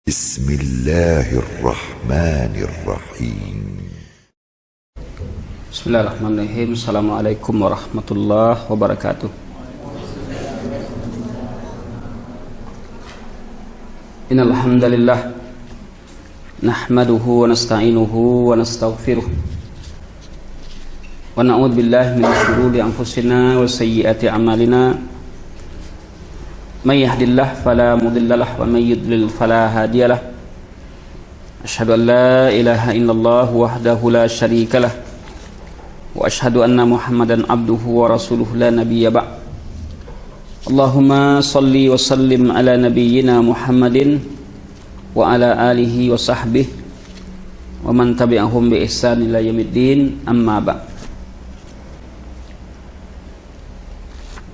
Bismillahirrahmanirrahim. Bismillahirrahmanirrahim. Assalamualaikum warahmatullahi wabarakatuh. Innal hamdalillah nahmaduhu wa nasta'inuhu wa nastaghfiruh wa na'udzu billahi min shururi anfusina wa sayyiati a'malina. May yahdihillahu fala mudhillalah wa may yudlil fala hadiyalah. Asyhadu an la ilaha illallah wahdahu la syarikalah wa asyhadu anna Muhammadan abduhu wa rasuluhu la nabiyya ba'd. Allahumma shalli wa sallim ala nabiyyina Muhammadin wa ala alihi wa sahbihi wa man tabi'ahum bi ihsan ila yaumiddin, amma ba'd.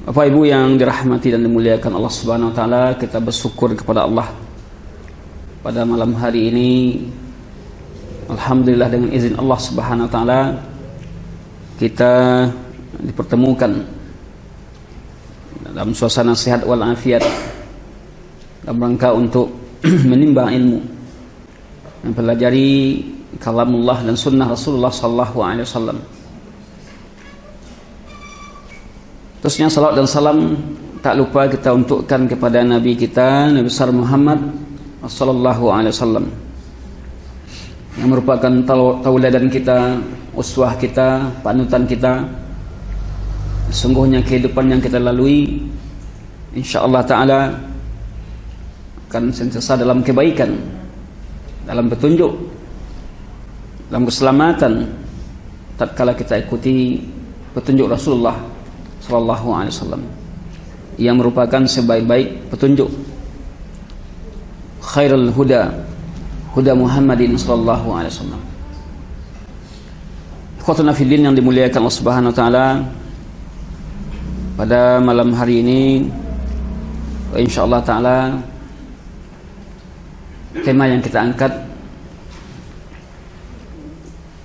Bapak Ibu yang dirahmati dan dimuliakan Allah Subhanahu wa taala, kita bersyukur kepada Allah pada malam hari ini. Alhamdulillah, dengan izin Allah Subhanahu wa taala kita dipertemukan dalam suasana sehat wal afiat dalam rangka untuk menimba ilmu, mempelajari kalamullah dan sunnah Rasulullah sallallahu alaihi wasallam. Terusnya salawat dan salam tak lupa kita untukkan kepada Nabi kita, Nabi besar Muhammad sallallahu alaihi wasallam, yang merupakan tauladan kita, uswah kita, panutan kita. Sesungguhnya kehidupan yang kita lalui insyaallah taala akan sentiasa dalam kebaikan, dalam petunjuk, dalam keselamatan tatkala kita ikuti petunjuk Rasulullah sallallahu alaihi wasallam yang merupakan sebaik-baik petunjuk. Khairul huda huda Muhammadin sallallahu alaihi wasallam. Ikhwatuna fillah yang dimuliakan Allah Subhanahu wa taala, pada malam hari ini insyaallah taala tema yang kita angkat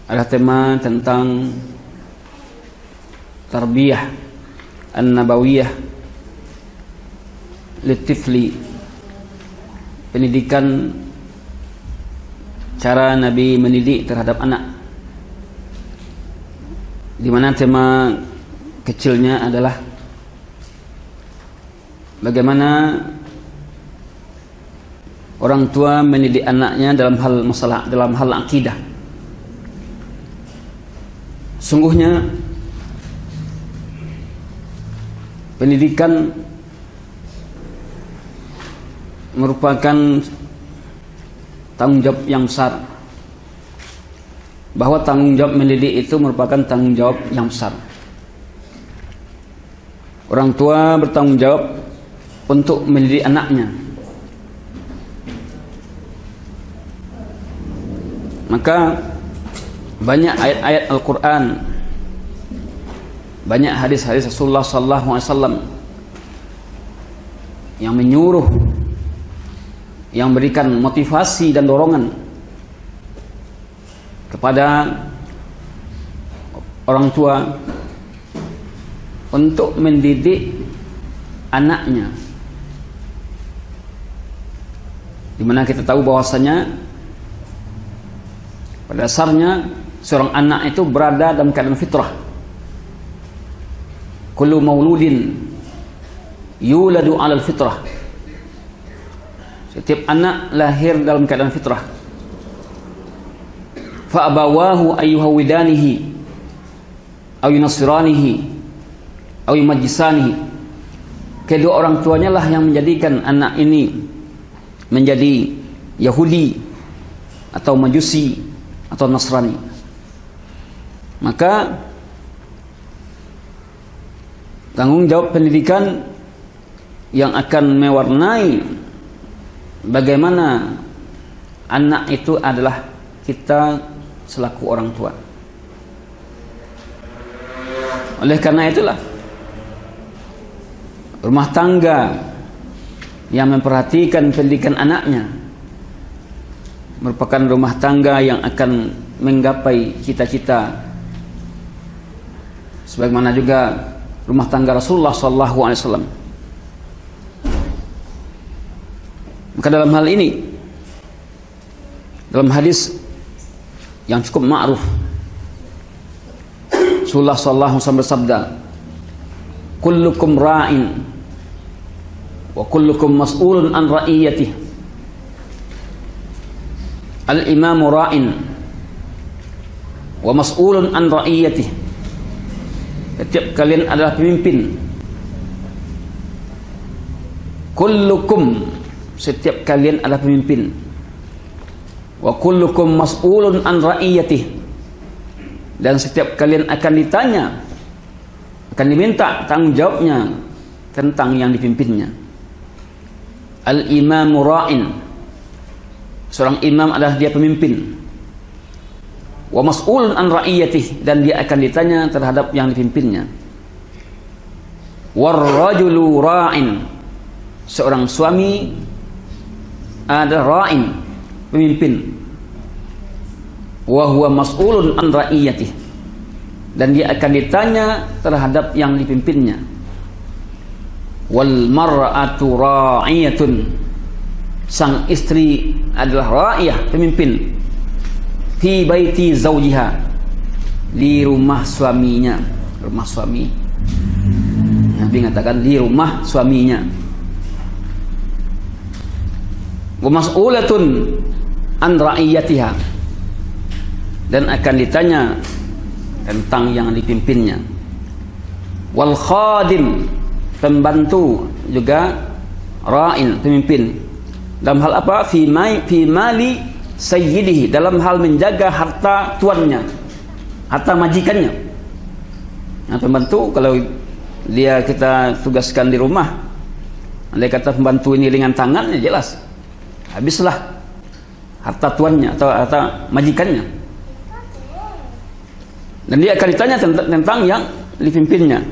adalah tema tentang tarbiyah an-nabawiyah litifli, pendidikan, cara Nabi mendidik terhadap anak, di mana tema kecilnya adalah bagaimana orang tua mendidik anaknya dalam hal akidah. Sungguhnya pendidikan merupakan tanggung jawab yang besar, bahwa tanggung jawab mendidik itu merupakan tanggung jawab yang besar. Orang tua bertanggung jawab untuk mendidik anaknya. Maka banyak ayat-ayat Al-Quran, banyak hadis-hadis Rasulullah sallallahu alaihi wasallam yang menyuruh, yang memberikan motivasi dan dorongan kepada orang tua untuk mendidik anaknya, di mana kita tahu bahwasanya pada dasarnya seorang anak itu berada dalam keadaan fitrah. Kullu mauludin yuladu 'alal fitrah. Setiap anak lahir dalam keadaan fitrah. Fa abawahu ayyuhawidanihi aw yunasiranihi aw yumajjisanihi. Kedua orang tuanya lah yang menjadikan anak ini menjadi Yahudi atau Majusi atau Nasrani. Maka tanggung jawab pendidikan yang akan mewarnai bagaimana anak itu adalah kita selaku orang tua. Oleh karena itulah rumah tangga yang memperhatikan pendidikan anaknya merupakan rumah tangga yang akan menggapai cita-cita, sebagaimana juga rumah tangga Rasulullah SAW. Maka dalam hal ini Dalam hadis yang cukup ma'ruf, Rasulullah sallallahu alaihi wasallam bersabda, kullukum ra'in wa kullukum mas'ulun an ra'iyatihi. Al-imamu ra'in wa mas'ulun an ra'iyatihi. Setiap kalian adalah pemimpin. Kullukum, setiap kalian adalah pemimpin. Wa kullukum mas'ulun an ra'iyatihi. Dan setiap kalian akan ditanya, akan diminta tanggung jawabnya tentang yang dipimpinnya. Al-imamu ra'in, seorang imam adalah dia pemimpin. Wa mas'ulun an ra'iyatihi, dan dia akan ditanya terhadap yang dipimpinnya. War rajulu ra'in, seorang suami adalah ra'in, pemimpin. Wa huwa mas'ulun an ra'iyatihi, dan dia akan ditanya terhadap yang dipimpinnya. Wal mar'atu ra'iyatun, sang istri adalah ra'iyah, pemimpin. Fi baiti zawjiha, di rumah suaminya. Rumah suami, Nabi mengatakan di rumah suaminya. Wa mas'ulatun an ra'iyatiha, dan akan ditanya tentang yang dipimpinnya. Wal khadim, pembantu juga ra'in, pemimpin. Dalam hal apa? Fi mali sayyidihi, dalam hal menjaga harta tuannya, harta majikannya. Nah, pembantu kalau dia kita tugaskan di rumah, andai kata pembantu ini ringan tangan, ya jelas habislah harta tuannya atau harta majikannya. Dan dia akan ditanya tentang yang dipimpinnya.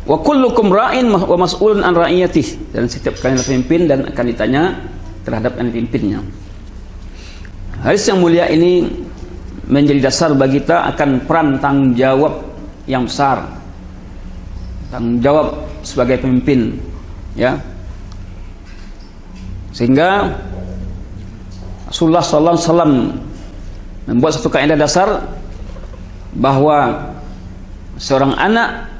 Wa kullukum ra'in wa mas'ulun an ra'iyatihi, dan setiap kalian pemimpin dan akan ditanya terhadap yang dipimpinnya. Hadis yang mulia ini menjadi dasar bagi kita akan peran tanggung jawab yang besar, tanggung jawab sebagai pemimpin, ya. Sehingga Rasulullah sallallahu alaihi wasallam membuat satu kaidah dasar bahwa seorang anak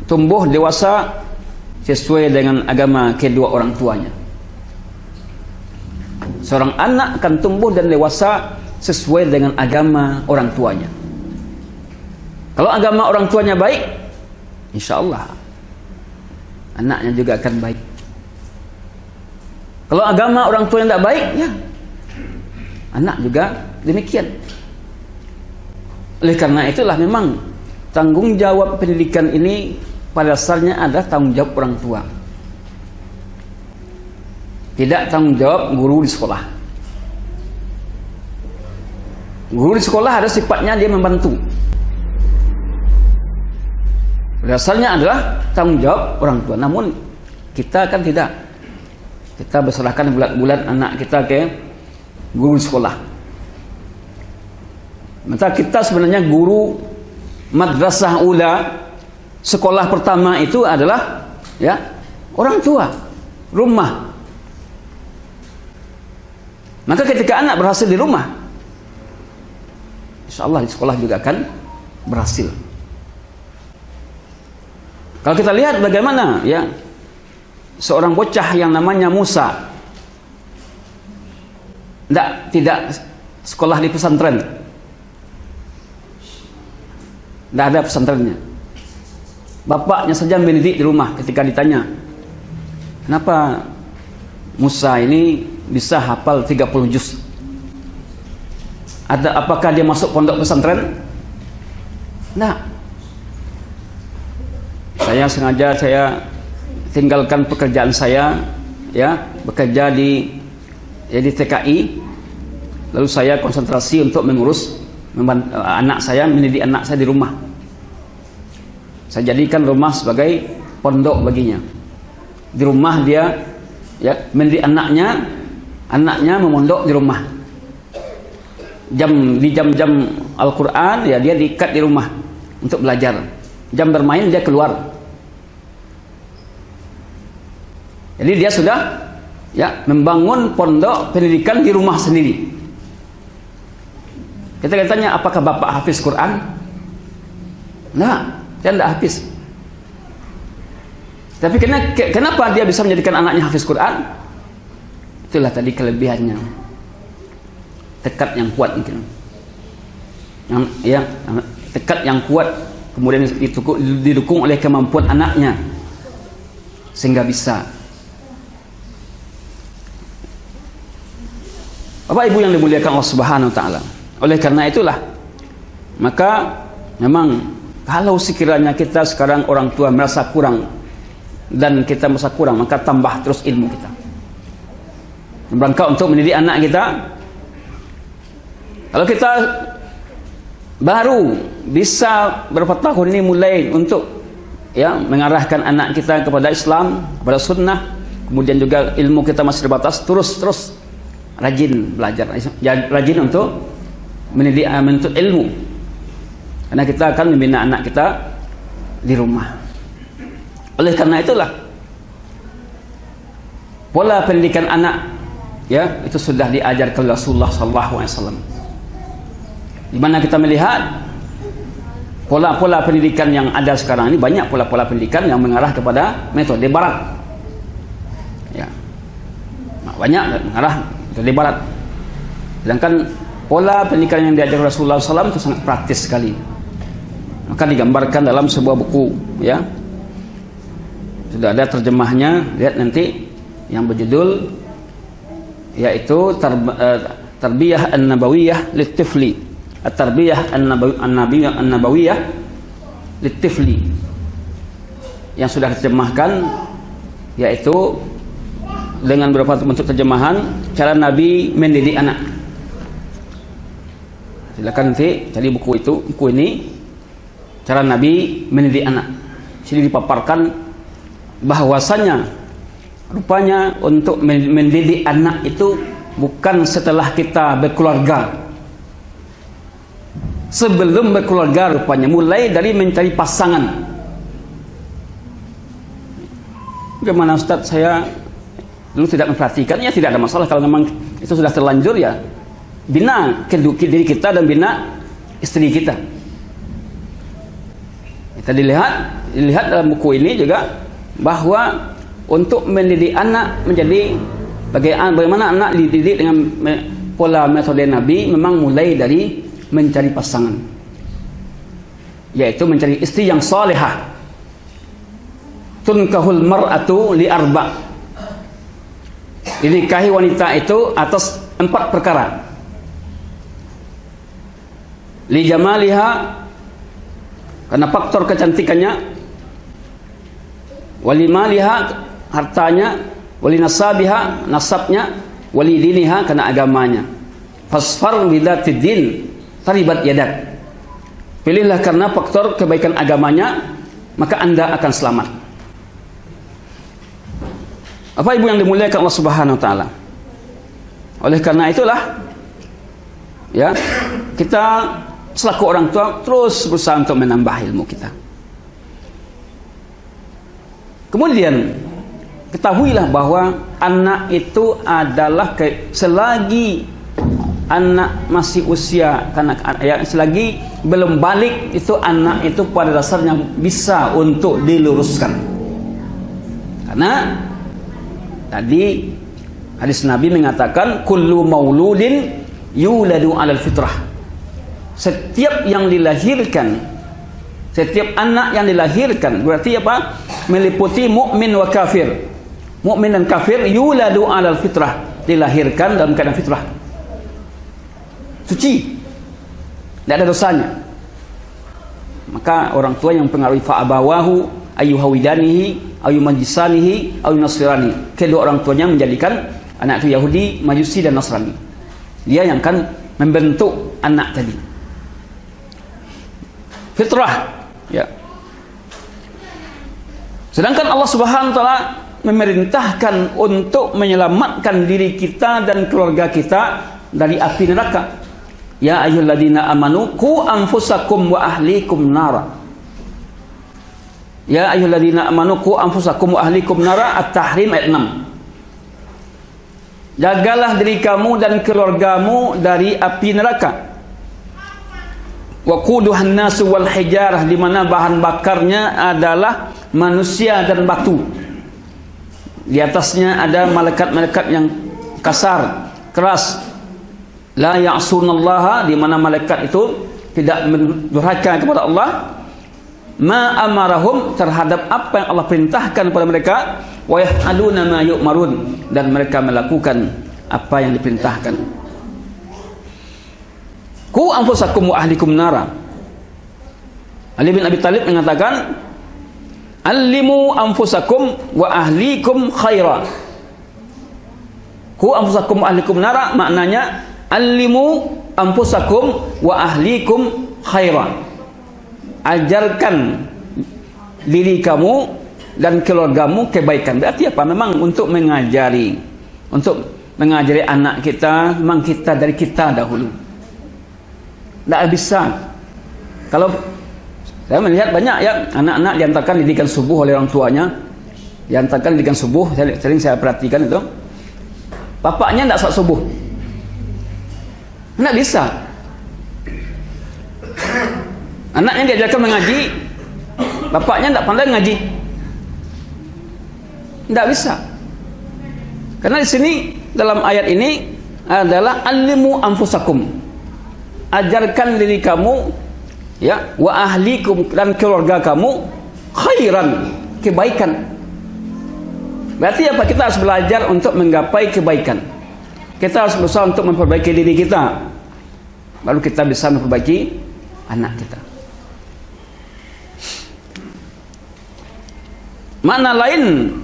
tumbuh dewasa sesuai dengan agama kedua orang tuanya. Seorang anak akan tumbuh dan dewasa sesuai dengan agama orang tuanya. Kalau agama orang tuanya baik, insya Allah anaknya juga akan baik. Kalau agama orang tuanya tidak baik, ya anak juga demikian. Oleh karena itulah memang tanggung jawab pendidikan ini pada dasarnya adalah tanggung jawab orang tua, tidak tanggung jawab guru di sekolah. Guru di sekolah ada sifatnya dia membantu, pada dasarnya adalah tanggung jawab orang tua. Namun kita kan tidak, kita berserahkan bulat-bulat anak kita ke guru di sekolah. Maka kita sebenarnya guru madrasah ula, sekolah pertama itu adalah ya orang tua, rumah. Maka ketika anak berhasil di rumah, insya Allah di sekolah juga akan berhasil. Kalau kita lihat bagaimana ya seorang bocah yang namanya Musa, tidak sekolah di pesantren, tidak ada pesantrennya. Bapaknya saja mendidik di rumah. Ketika ditanya, kenapa Musa ini bisa hafal 30 juz? Apakah dia masuk pondok pesantren? Nah, saya tinggalkan pekerjaan saya, ya, bekerja di TKI, lalu saya konsentrasi untuk mengurus anak saya, mendidik anak saya di rumah. Saya jadikan rumah sebagai pondok baginya. Di rumah dia ya mendidik anaknya memondok di rumah. Di jam-jam Al-Quran ya dia diikat di rumah untuk belajar. Jam bermain dia keluar. Jadi dia sudah ya membangun pondok pendidikan di rumah sendiri. Kita tanya, apakah bapak hafiz Quran? Nah, dia tidak hafiz. Tapi kenapa dia bisa menjadikan anaknya hafiz Quran? Itulah tadi kelebihannya. Tekad yang kuat mungkin. Tekad yang kuat, kemudian didukung oleh kemampuan anaknya, sehingga bisa. Bapak Ibu yang dimuliakan Allah Subhanahu wa taala. Oleh karena itulah, maka memang kalau sekiranya kita sekarang orang tua merasa kurang dan kita merasa kurang, maka tambah terus ilmu kita. Berangkat untuk mendidik anak kita. Kalau kita baru bisa berapa tahun ini mulai untuk mengarahkan anak kita kepada Islam, kepada sunnah, kemudian juga ilmu kita masih terbatas, terus rajin belajar, rajin untuk mendidik, menuntut ilmu. Karena kita akan membina anak kita di rumah. Oleh karena itulah pola pendidikan anak itu sudah diajarkan Rasulullah SAW. Di mana kita melihat pola-pola pendidikan yang ada sekarang ini, banyak pola-pola pendidikan yang mengarah kepada metode barat. Banyak mengarah metode barat. Sedangkan pola pendidikan yang diajarkan Rasulullah SAW itu sangat praktis sekali. Maka digambarkan dalam sebuah buku, sudah ada terjemahnya, lihat nanti, yang berjudul yaitu Tarbiyah An-Nabawiyah Lit-Tifli, At-Tarbiyah An-Nabawiyah Lit-Tifli, yang sudah diterjemahkan, yaitu dengan beberapa bentuk terjemahan cara Nabi mendidik anak. Silakan nanti cari buku ini, cara Nabi mendidik anak. Sini dipaparkan bahwasanya rupanya untuk mendidik anak itu bukan setelah kita berkeluarga, sebelum berkeluarga rupanya, mulai dari mencari pasangan. Bagaimana Ustaz, saya dulu tidak memperhatikan? Ya tidak ada masalah kalau memang itu sudah terlanjur, ya bina diri kita dan bina istri kita. Kita dilihat dalam buku ini juga bahwa untuk mendidik anak menjadi bagaimana anak dididik dengan pola metode Nabi, memang mulai dari mencari pasangan, yaitu mencari istri yang salihah. Tunkahul mar'atu li arba', dinikahi wanita itu atas 4 perkara. Li jamaliha, karena faktor kecantikannya, wali maliha, hartanya, wali nasabiha, nasabnya, wali diniha, karena agamanya. Fasfar bidatid din taribat yadak, pilihlah karena faktor kebaikan agamanya, maka Anda akan selamat. Apa ibu yang dimuliakan Allah Subhanahu wa taala. Oleh karena itulah kita selaku orang tua terus berusaha untuk menambah ilmu kita. Kemudian ketahuilah bahwa anak itu adalah selagi anak masih usia selagi belum balik, itu anak itu pada dasarnya bisa untuk diluruskan. Karena tadi hadis Nabi mengatakan kullu mauludin yuladu 'alal fitrah. Setiap yang dilahirkan, setiap anak yang dilahirkan, berarti apa? Meliputi mukmin wa kafir. Mukmin dan kafir yuladu 'alal fitrah, dilahirkan dalam keadaan fitrah, suci, tidak ada dosanya. Maka orang tua yang pengaruhi fa'abawahu ayyuhawidanihi ayyumajisanihi ayyunasirani, kedua orang tuanya menjadikan anak itu Yahudi, Majusi dan Nasrani. Dia yang akan membentuk anak tadi. Fitrah, Sedangkan Allah Subhanahu wa taala memerintahkan untuk menyelamatkan diri kita dan keluarga kita dari api neraka. Ya ayyuhalladzina amanu qu anfusakum wa ahlikum nara. Ya ayyuhalladzina amanu qu anfusakum wa ahlikum nara, At-Tahrim ayat 6. Jagalah diri kamu dan keluargamu dari api neraka. Waquduhan nasu wal hijarah, di mana bahan bakarnya adalah manusia dan batu. Di atasnya ada malaikat-malaikat yang kasar, keras. La ya'sunallaha, di mana malaikat itu tidak mendurhaka kepada Allah. Ma amarahum, terhadap apa yang Allah perintahkan kepada mereka. Wa yaf'aluna ma yu'marun, dan mereka melakukan apa yang diperintahkan. Ku anfusakum wa ahlikum nara. Ali bin Abi Thalib mengatakan, allimu anfusakum wa ahlikum khaira. Ku anfusakum wa ahlikum nara, maknanya allimu anfusakum wa ahlikum khaira. Ajarkan diri kamu dan keluargamu kebaikan. Berarti apa? Memang untuk mengajari anak kita, memang kita dari kita dahulu. Tidak bisa. Kalau saya melihat banyak ya anak-anak diantarkan didikan subuh oleh orang tuanya, diantarkan didikan subuh, sering saya perhatikan itu, bapaknya tidak sholat subuh, tidak bisa. Anaknya diajarkan mengaji, bapaknya tidak pandai mengaji, tidak bisa. Karena di sini dalam ayat ini adalah alimu anfusakum, ajarkan diri kamu, ya, wa ahlikum, dan keluarga kamu khairan, kebaikan. Berarti apa? Kita harus belajar untuk menggapai kebaikan. Kita harus berusaha untuk memperbaiki diri kita, baru kita bisa memperbaiki anak kita. Makna lain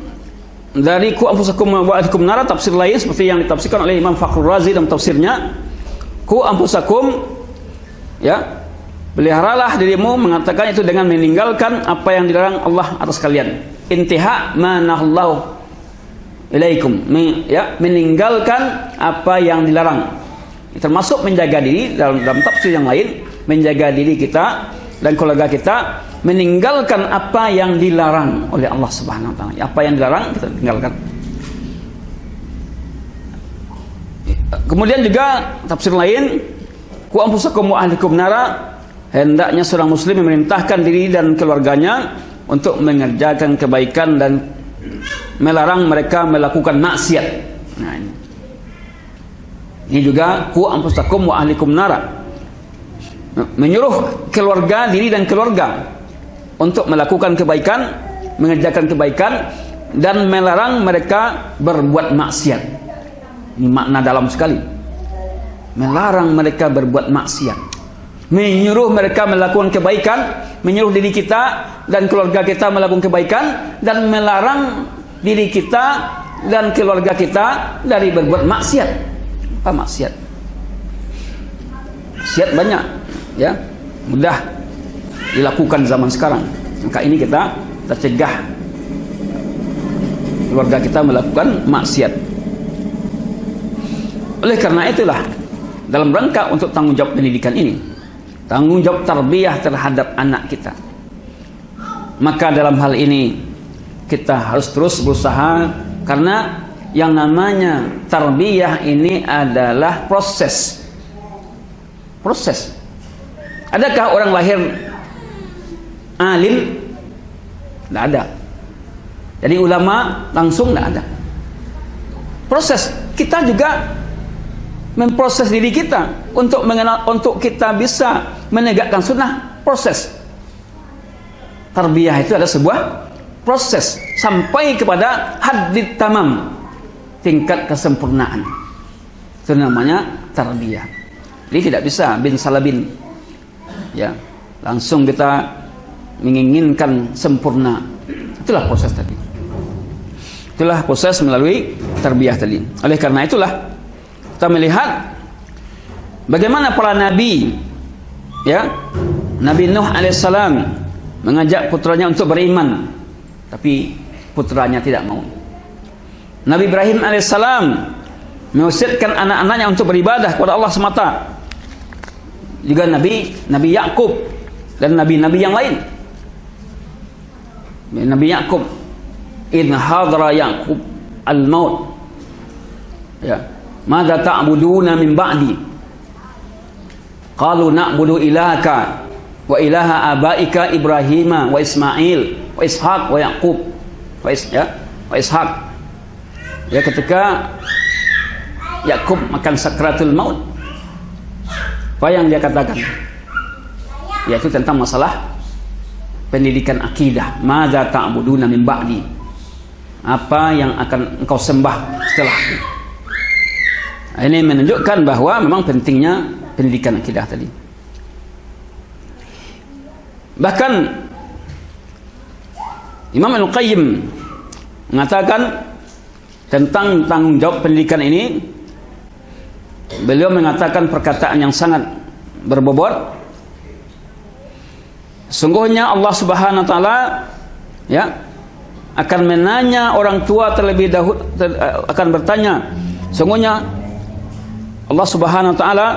dari ku anfusakum wa ahlikum nara, tafsir lain seperti yang ditafsirkan oleh Imam Fakhrul Razi dalam tafsirnya, ku anfusakum, ya, peliharalah dirimu, mengatakan itu dengan meninggalkan apa yang dilarang Allah atas kalian. Intiha ma nahallahu ilaikum, ya, meninggalkan apa yang dilarang. Termasuk menjaga diri dalam tafsir yang lain, menjaga diri kita dan keluarga kita, meninggalkan apa yang dilarang oleh Allah Subhanahu wa taala. Apa yang dilarang kita tinggalkan. Kemudian juga tafsir lain, ku anfusakum wa ahlikum nara, hendaknya seorang muslim memerintahkan diri dan keluarganya untuk mengerjakan kebaikan dan melarang mereka melakukan maksiat. Nah, ini juga ku anfusakum wa ahlikum nara, menyuruh keluarga, diri dan keluarga untuk melakukan kebaikan, mengerjakan kebaikan, dan melarang mereka berbuat maksiat. Ini makna dalam sekali. Melarang mereka berbuat maksiat, menyuruh mereka melakukan kebaikan, menyuruh diri kita dan keluarga kita melakukan kebaikan, dan melarang diri kita dan keluarga kita dari berbuat maksiat. Apa maksiat? Maksiat banyak, ya, mudah dilakukan zaman sekarang. Maka ini kita cegah keluarga kita melakukan maksiat. Oleh karena itulah, dalam rangka untuk tanggung jawab pendidikan ini, tanggung jawab tarbiyah terhadap anak kita, maka dalam hal ini kita harus terus berusaha, karena yang namanya tarbiyah ini adalah proses. Adakah orang lahir alim? Tidak ada. Jadi ulama langsung tidak ada. Proses. Kita juga memproses diri kita untuk mengenal, untuk kita bisa menegakkan sunnah. Proses. Tarbiyah itu adalah sebuah proses sampai kepada haddit tamam, tingkat kesempurnaan. Itu namanya tarbiyah. Jadi tidak bisa bin salabin, ya, langsung kita menginginkan sempurna. Itulah proses tadi. Itulah proses melalui tarbiyah tadi. Oleh karena itulah kita melihat bagaimana para nabi, ya, Nabi Nuh alaihissalam mengajak putranya untuk beriman, tapi putranya tidak mau. Nabi Ibrahim alaihissalam mewasiatkan anak-anaknya untuk beribadah kepada Allah semata. Juga Nabi Yakub dan nabi-nabi yang lain. Nabi Yakub, in hadra Yakub al-maut, ya, madza ta'buduna min ba'di. Qalu na'budu ilahaka wa ilaha abaika Ibrahim wa Ismail wa Ishaq wa Yaqub wa Ishaq. Ya, ketika Yakub makan sakratul maut, apa yang dia katakan? Yaitu tentang masalah pendidikan akidah. Madza ta'buduna min ba'di? Apa yang akan engkau sembah setelahku? Ini menunjukkan bahwa memang pentingnya pendidikan akidah tadi. Bahkan Imam Al-Qayyim mengatakan tentang tanggung jawab pendidikan ini, beliau mengatakan perkataan yang sangat berbobot. Sungguhnya Allah Subhanahu wa taala ya akan menanya orang tua terlebih dahulu, akan bertanya. Sungguhnya Allah Subhanahu wa taala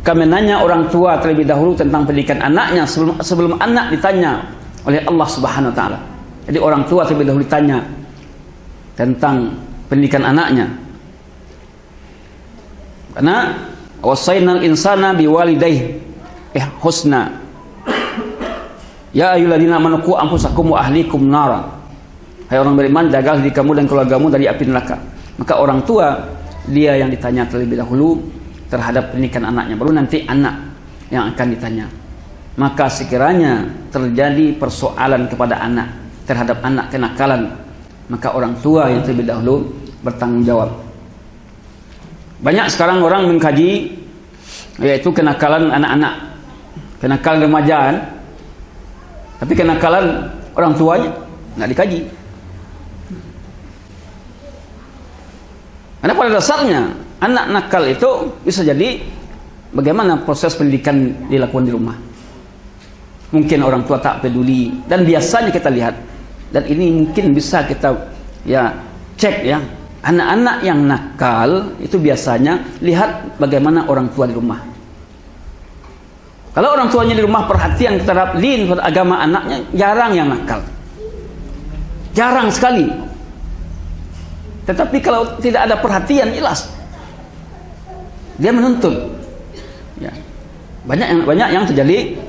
akan menanya orang tua terlebih dahulu tentang pendidikan anaknya sebelum anak ditanya oleh Allah Subhanahu wa taala. Jadi orang tua terlebih dahulu ditanya tentang pendidikan anaknya. Karena wasainal insana biwalidayhi husna. Ya ayyuhalladzina amanu qu anfusakum wa ahlikum nara. Hai orang beriman, jagalah diri kamu dan keluargamu dari api neraka. Maka orang tua dia yang ditanya terlebih dahulu terhadap pendidikan anaknya, baru nanti anak yang akan ditanya. Maka sekiranya terjadi persoalan kepada anak terhadap anak kenakalan, maka orang tua yang terlebih dahulu bertanggung jawab. Banyak sekarang orang mengkaji yaitu kenakalan anak-anak, kenakalan remaja kan? Tapi kenakalan orang tuanya nggak dikaji. Karena pada dasarnya anak nakal itu bisa jadi bagaimana proses pendidikan dilakukan di rumah. Mungkin orang tua tak peduli, dan biasanya kita lihat, dan ini mungkin bisa kita ya cek ya, anak-anak yang nakal itu biasanya lihat bagaimana orang tua di rumah. Kalau orang tuanya di rumah perhatian terhadap din pada agama anaknya, jarang yang nakal. Jarang sekali. Tetapi kalau tidak ada perhatian, jelas dia menuntut. Ya. Banyak yang terjadi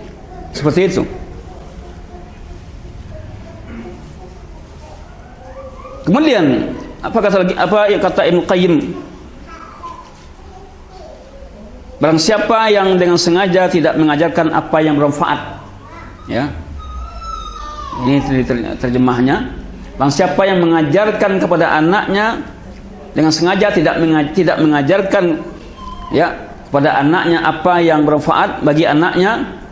seperti itu. Kemudian apa yang kata Ibnu Qayyim? Barang siapa yang dengan sengaja tidak mengajarkan apa yang bermanfaat, ya, ini terjemahnya. Barang siapa yang mengajarkan kepada anaknya dengan sengaja tidak mengajarkan, ya, kepada anaknya apa yang bermanfaat bagi anaknya,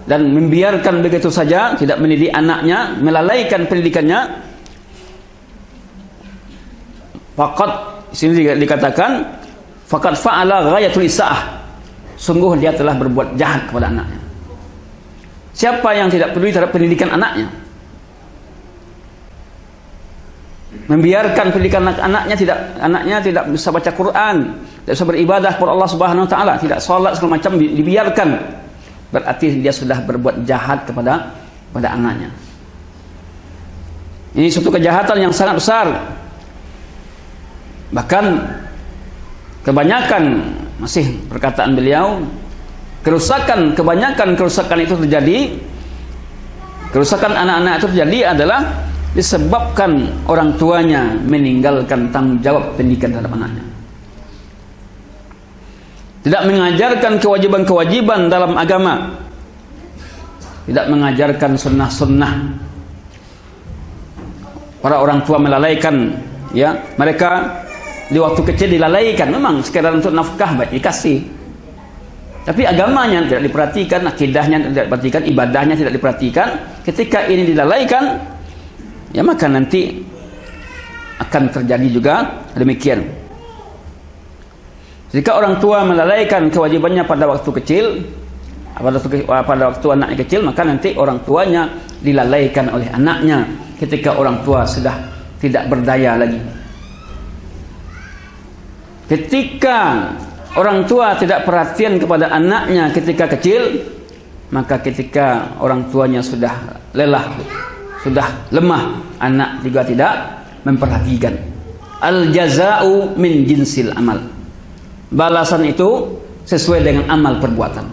dan membiarkan begitu saja, tidak mendidik anaknya, melalaikan pendidikannya, faqad, sini dikatakan faqad fa'ala ghayatul isaah. Sungguh dia telah berbuat jahat kepada anaknya. Siapa yang tidak peduli terhadap pendidikan anaknya, membiarkan pendidikan anaknya tidak bisa baca Quran, tidak bisa beribadah kepada Allah Subhanahu wa taala, tidak salat segala macam dibiarkan, berarti dia sudah berbuat jahat kepada anaknya. Ini suatu kejahatan yang sangat besar. Bahkan kebanyakan, masih perkataan beliau, kebanyakan kerusakan itu terjadi, kerusakan anak-anak itu terjadi adalah disebabkan orang tuanya meninggalkan tanggung jawab pendidikan terhadap anaknya. Tidak mengajarkan kewajiban-kewajiban dalam agama, tidak mengajarkan sunnah-sunnah. Para orang tua melalaikan, ya, mereka di waktu kecil dilalaikan, memang sekedar untuk nafkah baik dikasih, tapi agamanya tidak diperhatikan, akidahnya tidak diperhatikan, ibadahnya tidak diperhatikan. Ketika ini dilalaikan, ya maka nanti akan terjadi juga demikian. Jika orang tua melalaikan kewajibannya pada waktu kecil, pada waktu anaknya kecil, maka nanti orang tuanya dilalaikan oleh anaknya ketika orang tua sudah tidak berdaya lagi. Ketika orang tua tidak perhatian kepada anaknya ketika kecil, maka ketika orang tuanya sudah lelah, sudah lemah, anak juga tidak memperhatikan. Al jaza'u min jinsil amal. Balasan itu sesuai dengan amal perbuatan.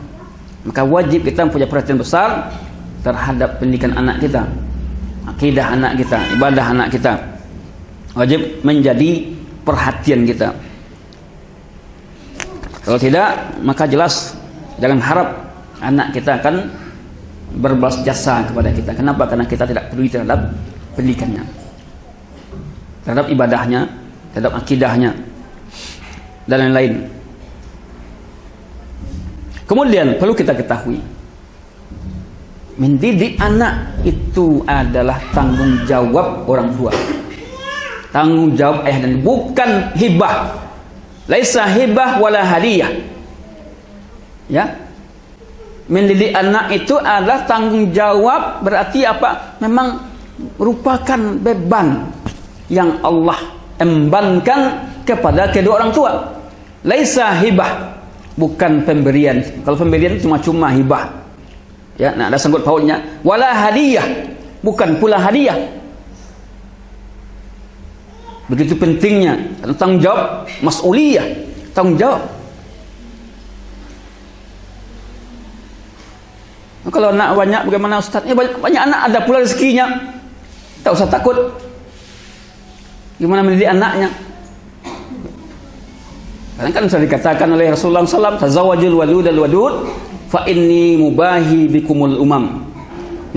Maka wajib kita punya perhatian besar terhadap pendidikan anak kita, akidah anak kita, ibadah anak kita. Wajib menjadi perhatian kita. Kalau tidak, maka jelas jangan harap anak kita akan berbalas jasa kepada kita. Kenapa? Karena kita tidak peduli terhadap pendidikannya, terhadap ibadahnya, terhadap akidahnya, dan lain-lain. Kemudian perlu kita ketahui, mendidik anak itu adalah tanggung jawab orang tua, tanggung jawab ayah dan bukan hibah. Laisa hibah wala hadiah. Ya, mendidik anak itu adalah tanggung jawab, berarti apa? Memang merupakan beban yang Allah embankan kepada kedua orang tua. Laisa hibah, bukan pemberian. Kalau pemberian cuma-cuma hibah, ya, nah ada sangkut pautnya. Wala hadiah, bukan pula hadiah. Begitu pentingnya tanggung jawab, mas'uliyah, tanggung jawab. Kalau anak banyak, bagaimana Ustaz? Banyak anak, ada pula rezekinya. Tak usah takut. Gimana mendidik anaknya? Karena kan sudah dikatakan oleh Rasulullah SAW, tazawwajul walud al-wadud, fa inni mubahi bikumul umam.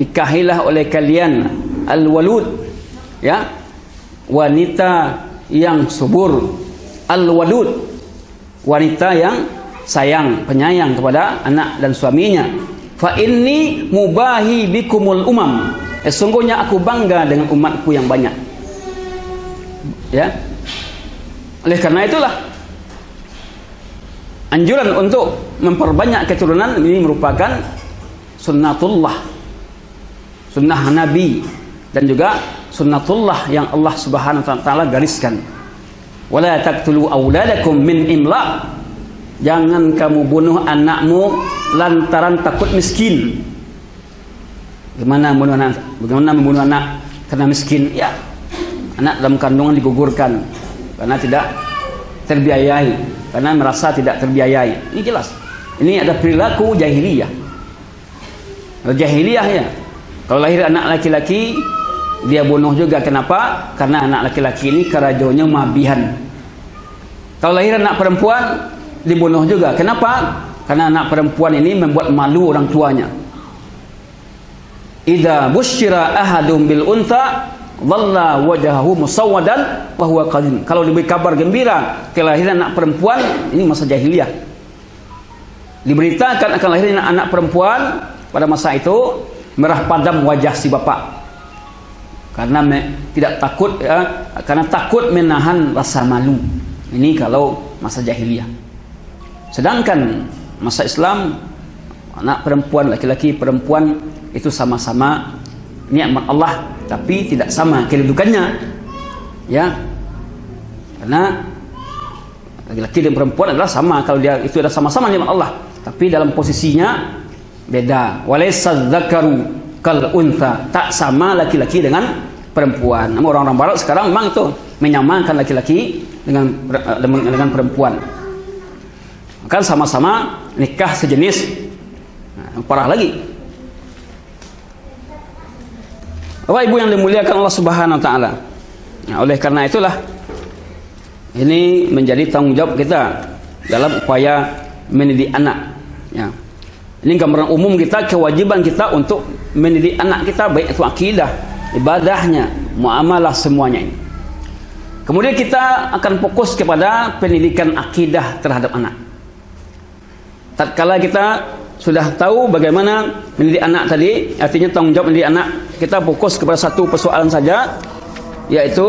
Nikahilah oleh kalian al-walud, ya, wanita yang subur, al-wadud, wanita yang sayang, penyayang kepada anak dan suaminya. Fa inni mubahi bikumul umam. Sesungguhnya aku bangga dengan umatku yang banyak. Ya. Oleh karena itulah anjuran untuk memperbanyak keturunan ini merupakan sunnatullah, sunnah Nabi, dan juga sunnatullah yang Allah Subhanahu wa taala gariskan. Wala taqtulu auladakum min imlaq. Jangan kamu bunuh anakmu lantaran takut miskin. Bagaimana membunuh anak karena miskin? Ya, anak dalam kandungan digugurkan karena tidak terbiayai, karena merasa tidak terbiayai. Ini jelas. Ini ada perilaku jahiliyah. Jahiliyah ya. Kalau lahir anak laki-laki, dia bunuh juga. Kenapa? Karena anak laki-laki ini kerajaannya mabihan. Kalau lahir anak perempuan, dibunuh juga. Kenapa? Karena anak perempuan ini membuat malu orang tuanya. Idza busyira ahadum bil untha dhalla wajhahu musawwadan wa huwa kadhim. Kalau diberi kabar gembira kelahiran anak perempuan, ini masa jahiliyah. Diberitakan akan lahirnya anak perempuan, pada masa itu merah padam wajah si bapak. Karena tidak takut, ya, karena takut menahan rasa malu. Ini kalau masa jahiliyah. Sedangkan masa Islam, anak perempuan, laki-laki, perempuan itu sama-sama nikmat Allah, tapi tidak sama kedudukannya. Ya. Karena laki-laki dan perempuan adalah sama, kalau dia itu adalah sama-sama nikmat Allah, tapi dalam posisinya beda. Walaysa dzakaru kal untha, tak sama laki-laki dengan perempuan. Namun orang-orang barat sekarang memang itu menyamakan laki-laki dengan perempuan. Kan sama-sama nikah sejenis. Nah, parah lagi. Bapak Ibu yang dimuliakan Allah Subhanahu wa taala. Nah, oleh karena itulah ini menjadi tanggung jawab kita dalam upaya mendidik anak. Ya. Ini gambaran umum kita, kewajiban kita untuk mendidik anak kita, baik itu akidah, ibadahnya, muamalah, semuanya ini. Kemudian kita akan fokus kepada pendidikan akidah terhadap anak. Tatkala kita sudah tahu bagaimana mendidik anak tadi, artinya tanggung jawab mendidik anak, kita fokus kepada satu persoalan saja, yaitu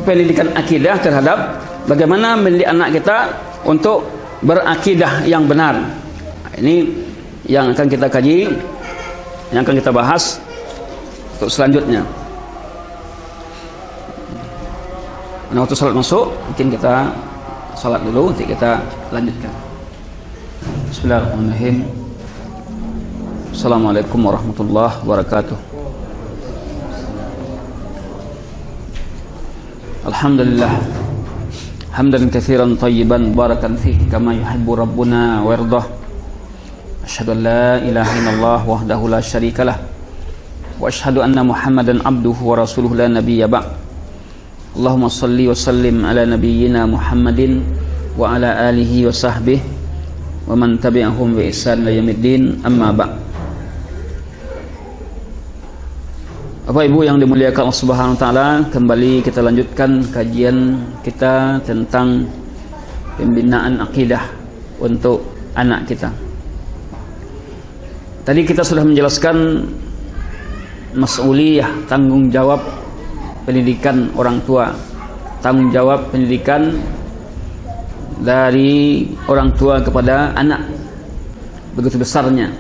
pendidikan akidah terhadap bagaimana mendidik anak kita untuk berakidah yang benar. Ini yang akan kita kaji, yang akan kita bahas untuk selanjutnya. Nah, waktu salat masuk, mungkin kita salat dulu, nanti kita lanjutkan. Bismillahirrahmanirrahim. Assalamualaikum warahmatullahi wabarakatuh. Alhamdulillah. hamdan katsiran thayyiban barakan fihi kama yuhibbu rabbuna wa yardah. Asyhadu an la ilaha illallah wahdahu la syarikalah wa asyhadu anna Muhammadan abduhu wa rasuluhu la nabiyya ba'd. Allahumma shalli wa sallim ala nabiyyina Muhammadin wa ala alihi wa sahbihi wa man tabi'ahum bi ihsan ila yaumiddin, amma ba'd. Bapak Ibu yang dimuliakan Allah Subhanahu wa taala, kembali kita lanjutkan kajian kita tentang pembinaan akidah untuk anak kita. Tadi kita sudah menjelaskan mas'uliyah, tanggung jawab pendidikan orang tua, tanggung jawab pendidikan dari orang tua kepada anak, begitu besarnya,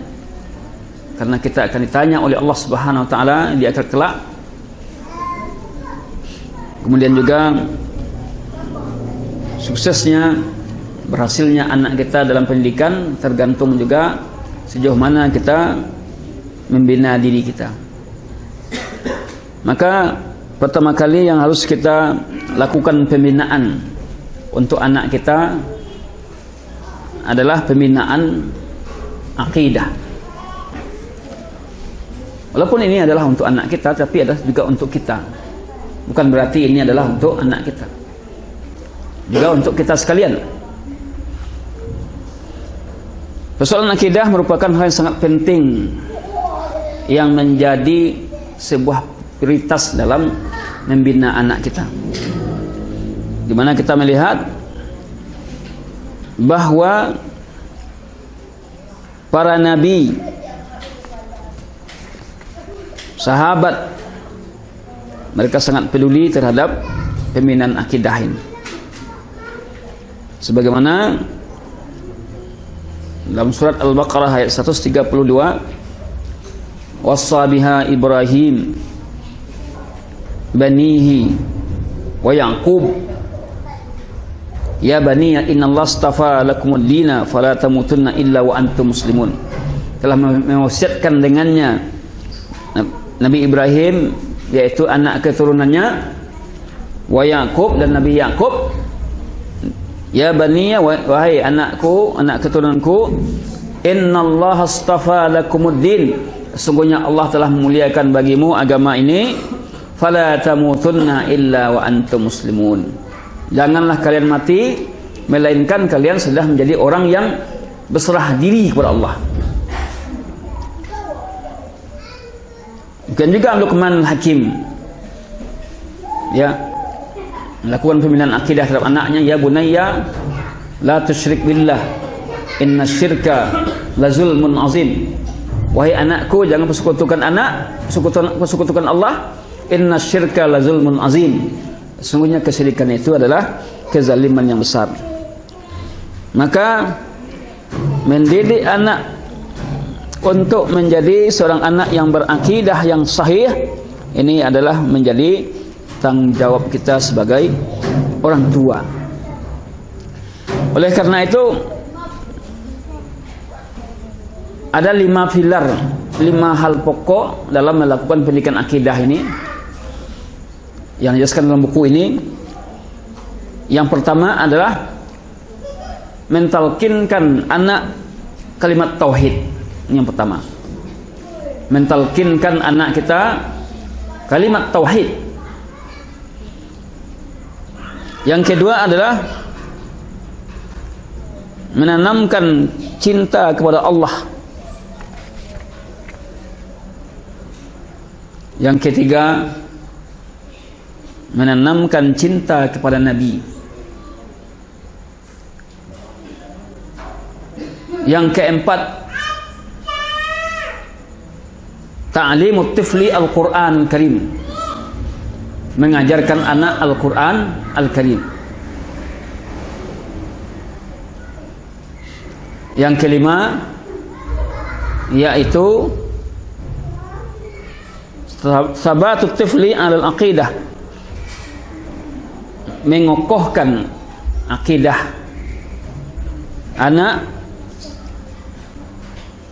karena kita akan ditanya oleh Allah Subhanahu wa taala di akhirat kelak. Kemudian juga suksesnya, berhasilnya anak kita dalam pendidikan tergantung juga sejauh mana kita membina diri kita. Maka pertama kali yang harus kita lakukan pembinaan untuk anak kita adalah pembinaan akidah. Walaupun ini adalah untuk anak kita, tapi ada juga untuk kita. Bukan berarti ini adalah untuk anak kita, juga untuk kita sekalian. Persoalan akidah merupakan hal yang sangat penting yang menjadi sebuah prioritas dalam membina anak kita. Di mana kita melihat bahwa para nabi, sahabat, mereka sangat peduli terhadap pembinaan akidah ini. Sebagaimana dalam surat Al-Baqarah ayat 132, wassa biha Ibrahim banihi wa Yaqub ya baniya innallaha astafa lakumud dina fala tamutunna illa wa antum muslimun. Telah mewasiatkan dengannya Nabi Ibrahim, yaitu anak keturunannya, wa Yaqub, dan Nabi Yaqub, ya baniya, wahai anakku, anak keturunanku, innallaha astafa lakumuddin, sesungguhnya Allah telah memuliakan bagimu agama ini, fala tamutunna illa wa antum muslimun, janganlah kalian mati melainkan kalian sudah menjadi orang yang berserah diri kepada Allah. Bukan juga Luqman Hakim, ya, melakukan pembinaan akidah terhadap anaknya, ya bunayya la tusyrik billah inna syirka la zulmun azim, wahai anakku jangan persekutukan Allah, inna syirka la zulmun azim, sesungguhnya kesyirikan itu adalah kezaliman yang besar. Maka mendidik anak untuk menjadi seorang anak yang berakidah yang sahih, ini adalah menjadi tanggung jawab kita sebagai orang tua. Oleh karena itu ada 5 pilar, 5 hal pokok dalam melakukan pendidikan akidah ini yang dijelaskan dalam buku ini. Yang pertama adalah mentalkinkan anak kalimat tauhid. Ini yang pertama, mentalkinkan anak kita kalimat tauhid. Yang kedua adalah menanamkan cinta kepada Allah. Yang ketiga, menanamkan cinta kepada Nabi. Yang keempat, ta'limut tifli Al-Quran Karim, mengajarkan anak Al-Quran Al-Karim. Yang kelima, yaitu sabatut tifli alal aqidah, mengokohkan akidah anak,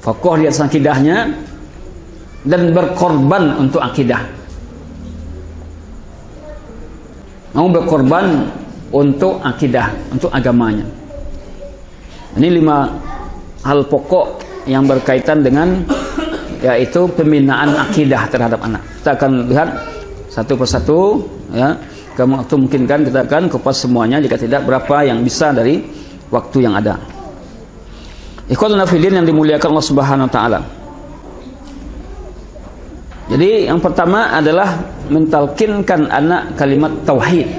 kokoh di atas akidahnya dan berkorban untuk akidah. Mau berkorban untuk akidah, untuk agamanya. Ini 5 hal pokok yang berkaitan dengan yaitu pembinaan akidah terhadap anak. Kita akan lihat satu persatu, ya. Kalau waktu memungkinkan kita akan kupas semuanya, jika tidak berapa yang bisa dari waktu yang ada. Ikhwanul fillah yang dimuliakan Allah Subhanahu wa taala. Jadi yang pertama adalah mentalkinkan anak kalimat tauhid.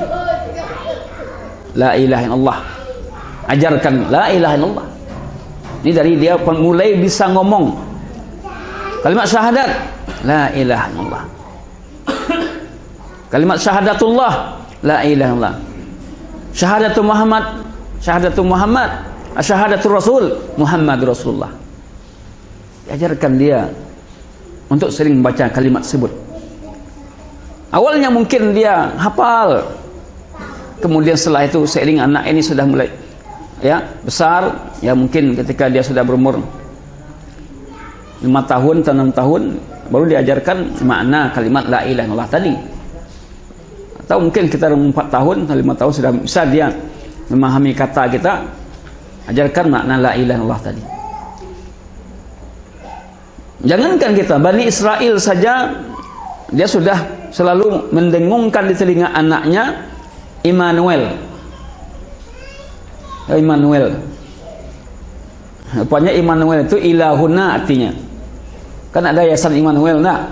La ilaha illallah. Ajarkan la ilaha illallah. Ini dari dia mulai bisa ngomong kalimat syahadat, la ilaha illallah. Kalimat syahadatullah, la ilaha illallah. Syahadatul Muhammad, syahadatul Muhammad, syahadatul Rasul, Muhammad Rasulullah. Diajarkan dia untuk sering membaca kalimat tersebut. Awalnya mungkin dia hafal, kemudian setelah itu seiring anak ini sudah mulai ya besar, ya mungkin ketika dia sudah berumur 5 tahun atau 6 tahun baru diajarkan makna kalimat la ilaha illallah tadi. Atau mungkin kita 4 tahun atau 5 tahun sudah bisa dia memahami kata kita, ajarkan makna la ilaha illallah tadi. Jangankan kita, Bani Israel saja dia sudah selalu mendengungkan di telinga anaknya Immanuel. Immanuel. Rupanya Immanuel itu ilahuna artinya. Kan ada yayasan Immanuel, nah.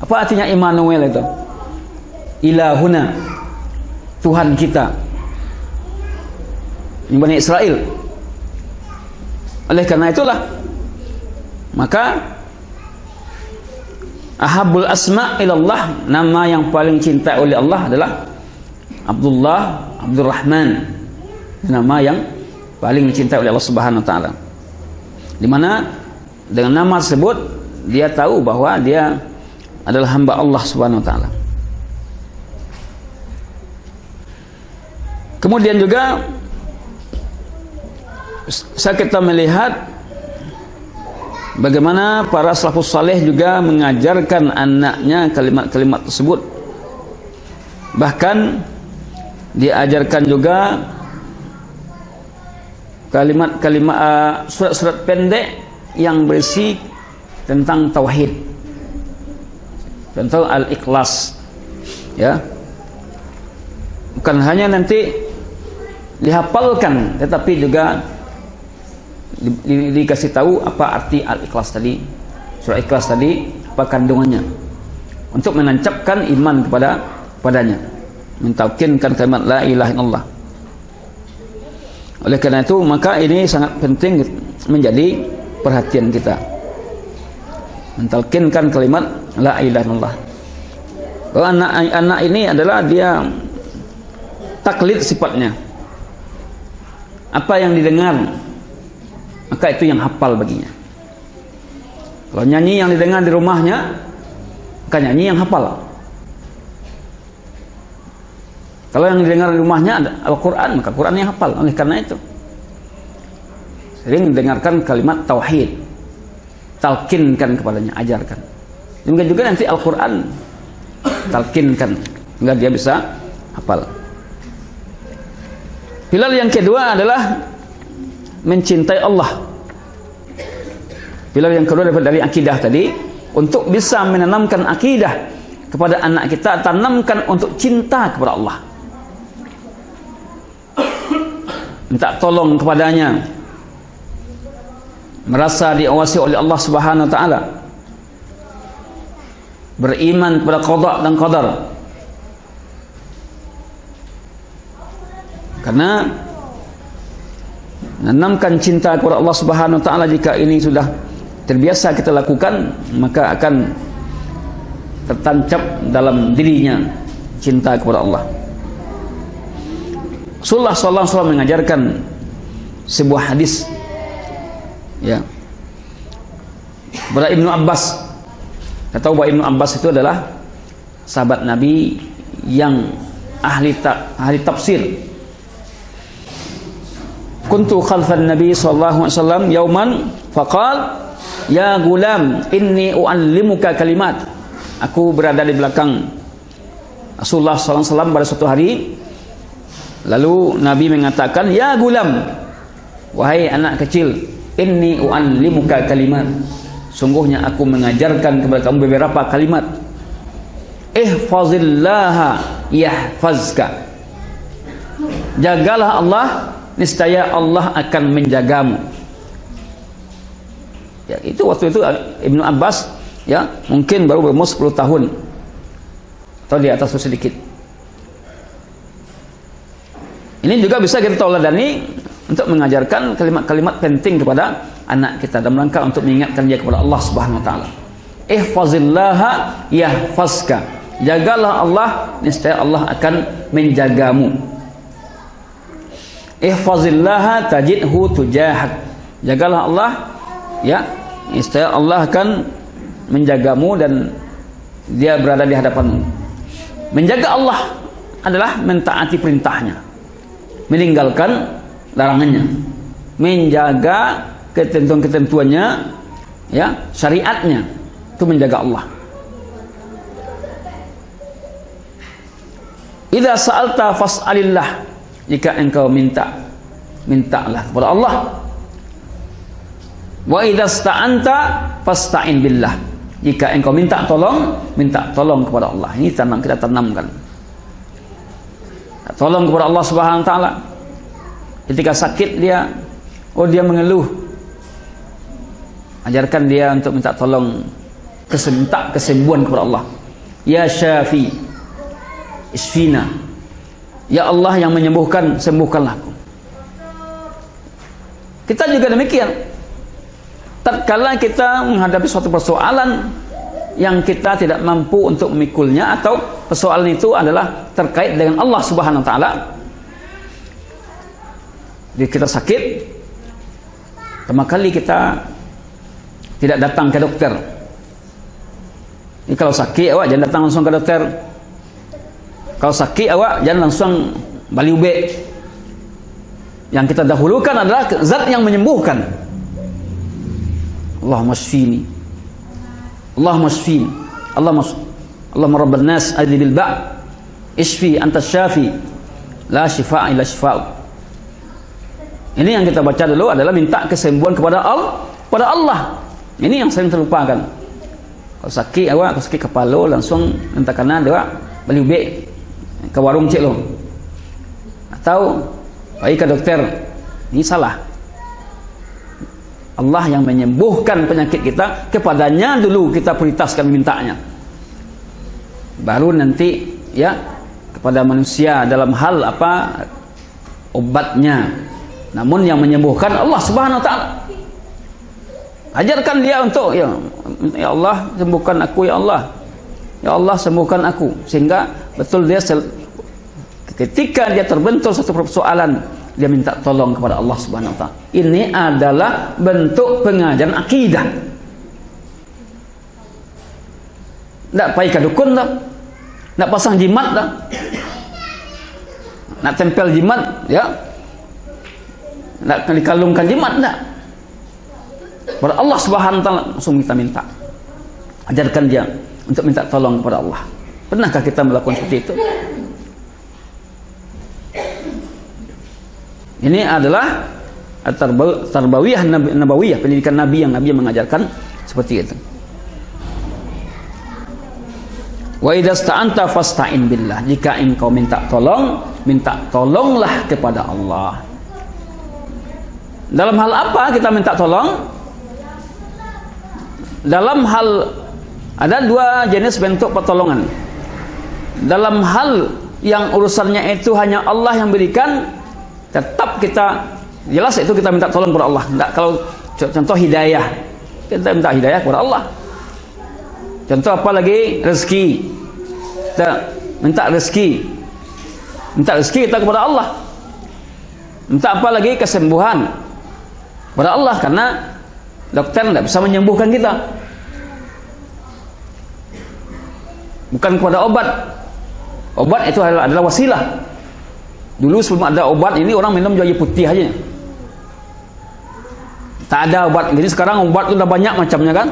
Apa artinya Immanuel itu? Ilahuna, Tuhan kita. Ini Bani Israel. Oleh karena itulah maka ahabul asma ilallah, nama yang paling cinta oleh Allah adalah Abdullah, Abdurrahman, nama yang paling dicintai oleh Allah Subhanahu wa taala. Di mana dengan nama tersebut dia tahu bahwa dia adalah hamba Allah Subhanahu wa taala. Kemudian juga kita melihat bagaimana para salafus saleh juga mengajarkan anaknya kalimat-kalimat tersebut. Bahkan diajarkan juga kalimat-kalimat surat-surat pendek yang berisi tentang tauhid. Contoh al-ikhlas. Ya. Bukan hanya nanti dihafalkan, tetapi juga dikasih tahu apa arti al-ikhlas tadi, surah ikhlas tadi, apa kandungannya, untuk menancapkan iman kepadanya, mentalkinkan kalimat la ilaha illallah. Oleh karena itu maka ini sangat penting menjadi perhatian kita, mentalkinkan kalimat la ilaha illallah. Kalau anak ini adalah dia taklid sifatnya, apa yang didengar maka itu yang hafal baginya. Kalau nyanyi yang didengar di rumahnya, maka nyanyi yang hafal. Kalau yang didengar di rumahnya ada Al-Quran, maka Quran yang hafal. Oleh karena itu sering mendengarkan kalimat tauhid, talkinkan kepadanya, ajarkan. Demikian juga nanti Al-Quran talkinkan sehingga dia bisa hafal. Pilar yang kedua adalah mencintai Allah. Pilar yang kedua dari akidah tadi, untuk bisa menanamkan akidah kepada anak kita, tanamkan untuk cinta kepada Allah, minta tolong kepadanya, merasa diawasi oleh Allah Subhanahu wa taala, beriman kepada qada dan qadar. Karena menanamkan cinta kepada Allah Subhanahu wa taala, jika ini sudah terbiasa kita lakukan, maka akan tertancap dalam dirinya cinta kepada Allah. Rasulullah sallallahu alaihi wasallam mengajarkan sebuah hadis, ya, kepada Ibnu Abbas. Kita tahu bahwa Ibnu Abbas itu adalah sahabat Nabi yang ahli tafsir. Kuntu khalfan Nabi sallallahu alaihi wasallam yauman faqal ya gulam inni uallimuka kalimat. Aku berada di belakang Rasulullah sallallahu alaihi wasallam pada suatu hari, Lalu Nabi mengatakan, ya gulam, wahai anak kecil, inni u'allimuka kalimat, sungguhnya aku mengajarkan kepada kamu beberapa kalimat. Ihfazillaha yahfazka, jagalah Allah, niscaya Allah akan menjagamu. Ya, itu waktu itu Ibnu Abbas ya mungkin baru berumur 10 tahun atau di atas sedikit. Ini juga bisa kita tauladani untuk mengajarkan kalimat-kalimat penting kepada anak kita dalam rangka untuk mengingatkan dia kepada Allah Subhanahu wa taala. Ihfazillaha yahfazka, jagalah Allah, niscaya Allah akan menjagamu. Ihfazillaha tajidhu tujahak, jagalah Allah, ya, niscaya Allah akan menjagamu dan dia berada di hadapanmu. Menjaga Allah adalah mentaati perintahnya, meninggalkan larangannya, menjaga ketentuan-ketentuannya, ya, syariatnya, itu menjaga Allah. Idza sa'alta fas'alillah, jika engkau minta, mintalah kepada Allah. Wa idza sta'anta fasta'in billah, jika engkau minta tolong kepada Allah. Ini kita tanamkan. Tolong kepada Allah Subhanahu wa taala. Ketika sakit dia mengeluh, ajarkan dia untuk minta tolong, minta kesembuhan kepada Allah. Ya Syafi, isfina, ya Allah yang menyembuhkan, sembuhkanlah aku. Kita juga demikian. Tatkala kita menghadapi suatu persoalan yang kita tidak mampu untuk memikulnya, atau persoalan itu adalah terkait dengan Allah Subhanahu wa taala, jadi kita sakit, pertama kali kita tidak datang ke dokter. Ini kalau sakit awak jangan datang langsung ke dokter. Kalau sakit awak jangan langsung bali ube. Yang kita dahulukan adalah zat yang menyembuhkan. Allahumma shfini, Allahumma shfini, Allahumma rabban nas adli bil ba' ishfi anta syafi la shifaa illa shifa'u. Ini yang kita baca dulu adalah minta kesembuhan kepada Allah. Ini yang sering terlupakan. Kalau sakit awak, kalau sakit kepala, langsung minta kanan awak beli ube ke warung cik lo, atau pergi ke dokter. Ini salah. Allah yang menyembuhkan penyakit kita, kepadanya dulu kita prioritaskan mintanya, baru nanti ya kepada manusia dalam hal apa obatnya. Namun yang menyembuhkan Allah Subhanahu wa taala. Ajarkan dia untuk ya Allah sembuhkan aku, ya Allah, ya Allah sembuhkan aku, sehingga betul dia ketika dia terbentur satu persoalan, dia minta tolong kepada Allah Subhanahu wa taala. Ini adalah bentuk pengajaran akidah. Tidak pergi ke dukun tak, tidak pasang jimat tak, nak tempel jimat ya, nak dikalungkan jimat tak. Kepada Allah Subhanahu wa taala langsung kita minta. Ajarkan dia untuk minta tolong kepada Allah. Pernahkah kita melakukan seperti itu? Ini adalah tarbawiyah nabawiyah, pendidikan Nabi yang Nabi mengajarkan seperti itu. Wa idza sta'anta fasta'in billah, jika engkau minta tolonglah kepada Allah. Dalam hal apa kita minta tolong? Dalam hal, ada dua jenis bentuk pertolongan. Dalam hal yang urusannya itu hanya Allah yang berikan, tetap kita jelas itu kita minta tolong kepada Allah. Tidak, kalau contoh hidayah, kita minta hidayah kepada Allah. Contoh apa lagi? Rezeki, kita minta rezeki kita kepada Allah. Minta apa lagi? Kesembuhan kepada Allah, karena dokter tidak bisa menyembuhkan kita, bukan kepada obat. Obat itu adalah wasilah. Dulu sebelum ada obat ini orang minum jahe putih aja, tak ada obat. Jadi sekarang obat itu udah banyak macamnya kan,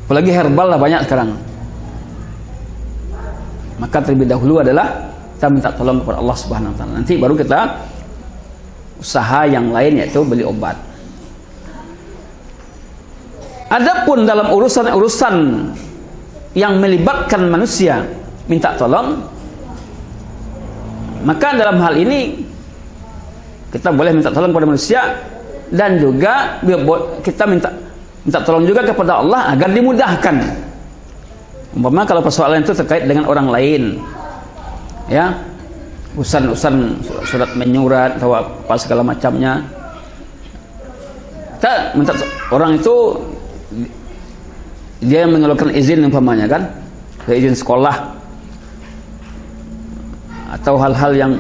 apalagi herbal lah banyak sekarang. Maka terlebih dahulu adalah kita minta tolong kepada Allah Subhanahu wa taala. Nanti baru kita usaha yang lain, yaitu beli obat. Adapun dalam urusan-urusan yang melibatkan manusia minta tolong, maka dalam hal ini kita boleh minta tolong kepada manusia, dan juga kita minta tolong juga kepada Allah agar dimudahkan. Umpama kalau persoalan itu terkait dengan orang lain, ya, urusan surat menyurat atau apa segala macamnya, kita minta orang itu, dia yang mengeluarkan izin umpamanya kan, izin sekolah atau hal-hal yang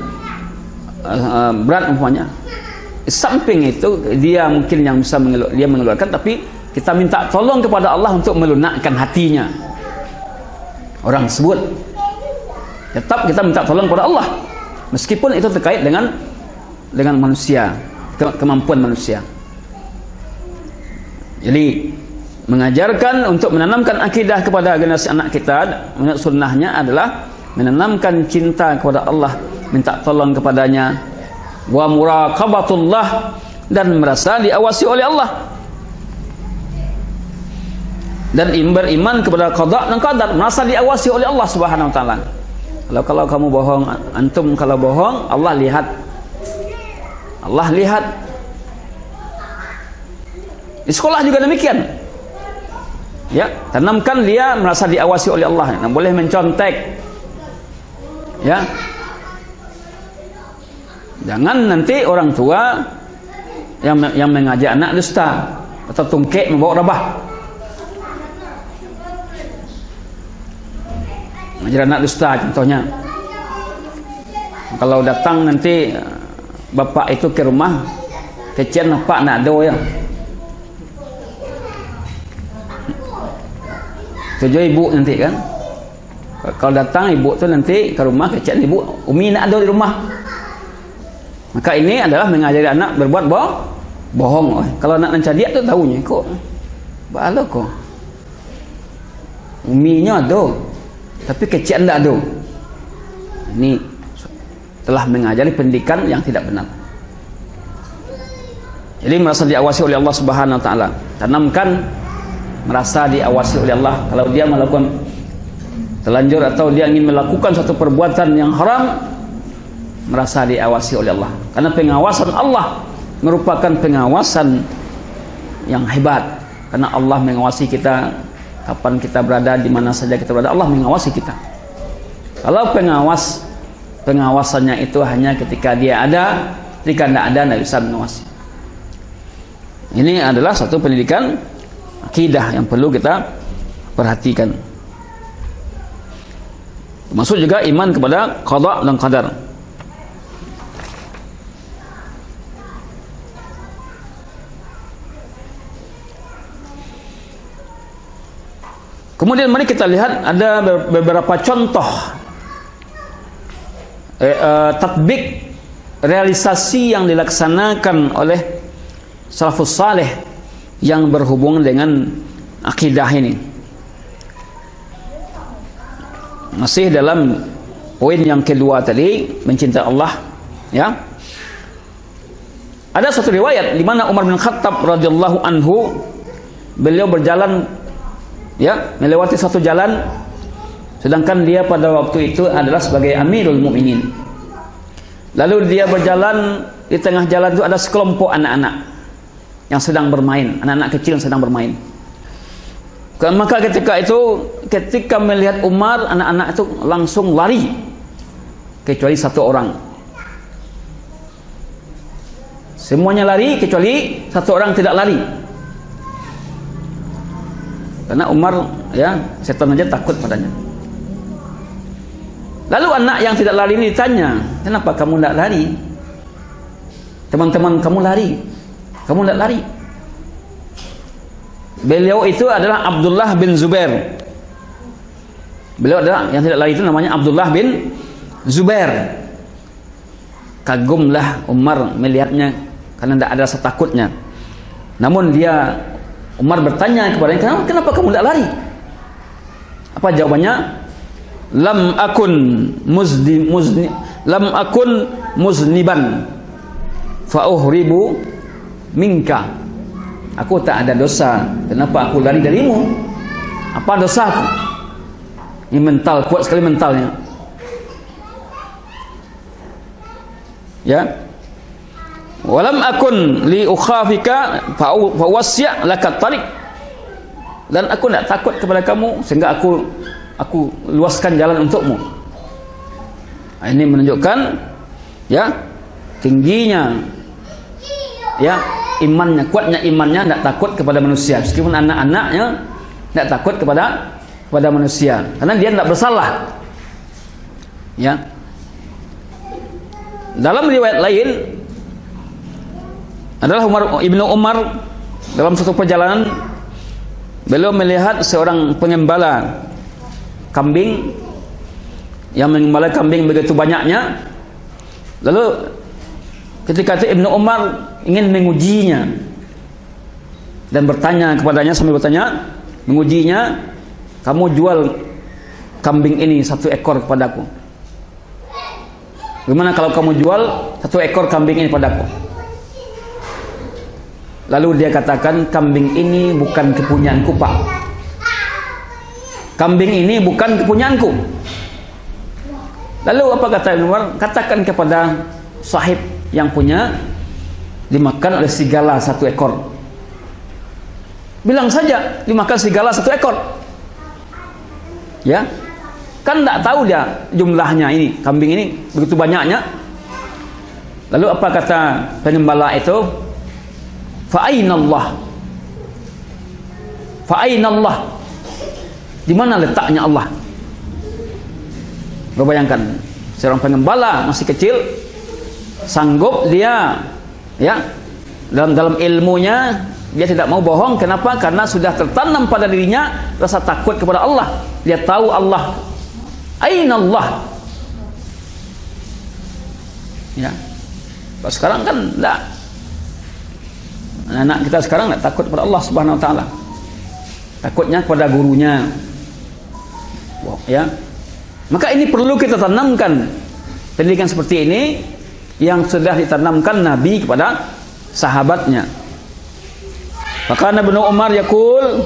berat umpamanya. Samping itu dia mungkin yang bisa mengeluarkan, tapi kita minta tolong kepada Allah untuk melunakkan hatinya orang tersebut. Tetap kita minta tolong kepada Allah, meskipun itu terkait dengan manusia, kemampuan manusia. Jadi mengajarkan untuk menanamkan akidah kepada generasi anak kita, menurut sunnahnya adalah menanamkan cinta kepada Allah, minta tolong kepadanya, wa muraqabatullah, dan merasa diawasi oleh Allah, dan beriman kepada qada dan qadar, merasa diawasi oleh Allah Subhanahu wa taala. Kalau kamu bohong, antum kalau bohong, Allah lihat. Allah lihat. Di sekolah juga demikian. Ya, tanamkan dia merasa diawasi oleh Allah. Nah, boleh mencontek. Ya. Jangan nanti orang tua yang mengajak anak dusta atau tungkek membawa rebah. Mengajar anak dusta contohnya. Kalau datang nanti bapak itu ke rumah, kecian bapak nak do ya. Tujuh ibu nanti kan. Kalau datang ibu tu nanti ke rumah, kecian ibu, umi nak do di rumah. Maka ini adalah mengajari anak berbuat bohong. Kalau anak mencari dia tu tahunya kok. Balo kok. Uminya ada, tapi kecian tak ada. Ini telah mengajari pendidikan yang tidak benar. Jadi merasa diawasi oleh Allah Subhanahu wa taala. Tanamkan merasa diawasi oleh Allah. Kalau dia melakukan telanjur atau dia ingin melakukan suatu perbuatan yang haram, merasa diawasi oleh Allah. Karena pengawasan Allah merupakan pengawasan yang hebat. Karena Allah mengawasi kita kapan kita berada, di mana saja kita berada, Allah mengawasi kita. Kalau pengawasannya itu hanya ketika dia ada, ketika tidak ada, tidak bisa mengawasi. Ini adalah satu pendidikan akidah yang perlu kita perhatikan. Termasuk juga iman kepada qada dan qadar. Kemudian mari kita lihat ada beberapa contoh tatbik, realisasi yang dilaksanakan oleh salafus saleh yang berhubungan dengan akidah ini. Masih dalam poin yang kedua tadi, mencintai Allah, ya. Ada satu riwayat di mana Umar bin Khattab radhiyallahu anhu, beliau berjalan, ya, melewati satu jalan, sedangkan dia pada waktu itu adalah sebagai Amirul Mukminin. Lalu dia berjalan, di tengah jalan itu ada sekelompok anak-anak yang sedang bermain, anak-anak kecil yang sedang bermain. Maka ketika melihat Umar, anak-anak itu langsung lari, kecuali satu orang. Semuanya lari kecuali satu orang tidak lari. Karena Umar, ya, setan aja takut padanya. Lalu anak yang tidak lari ini ditanya, kenapa kamu tidak lari? Teman-teman kamu lari, kamu tidak lari. Beliau itu adalah Abdullah bin Zubair. Beliau adalah yang tidak lari itu namanya Abdullah bin Zubair. Kagumlah Umar melihatnya karena tidak ada rasa takutnya. Namun Umar bertanya kepadanya, kenapa kamu tidak lari? Apa jawabannya? lam akun muzniban fa uhribu minka. Aku tak ada dosa, kenapa aku lari darimu? Apa dosaku? Ini mental, kuat sekali mentalnya. Ya. Walam akun li ukhafika fa wasya' laka tariq. Dan aku tidak takut kepada kamu sehingga aku luaskan jalan untukmu. Ini menunjukkan ya tingginya ya imannya, kuatnya imannya, tidak takut kepada manusia meskipun anak-anaknya tidak takut kepada manusia karena dia tidak bersalah. Ya. Dalam riwayat lain adalah Ibnu Umar dalam satu perjalanan beliau melihat seorang pengembala kambing yang mengembala kambing begitu banyaknya. Lalu ketika itu Ibnu Umar ingin mengujinya dan bertanya kepadanya sambil bertanya, mengujinya, kamu jual kambing ini 1 ekor kepadaku. Bagaimana kalau kamu jual 1 ekor kambing ini padaku? Lalu dia katakan, kambing ini bukan kepunyaanku, Pak. Kambing ini bukan kepunyaanku. Lalu apa kata Ibnu Umar? Katakan kepada sahib yang punya, dimakan oleh serigala 1 ekor. Bilang saja dimakan serigala 1 ekor. Ya. Kan tidak tahu dia jumlahnya ini, kambing ini begitu banyaknya. Lalu apa kata pengembala itu? Fa ainallah. Fa ainallah. Di mana letaknya Allah? Bayangkan, seorang pengembala masih kecil sanggup dia ya dalam ilmunya dia tidak mau bohong. Kenapa? Karena sudah tertanam pada dirinya rasa takut kepada Allah. Dia tahu Allah. Ainallah. Ya. Kalau sekarang kan enggak. Anak kita sekarang enggak takut kepada Allah Subhanahu wa taala. Takutnya kepada gurunya. Ya. Maka ini perlu kita tanamkan pendidikan seperti ini yang sudah ditanamkan Nabi kepada sahabatnya. Maka Ibnu Umar yaqul,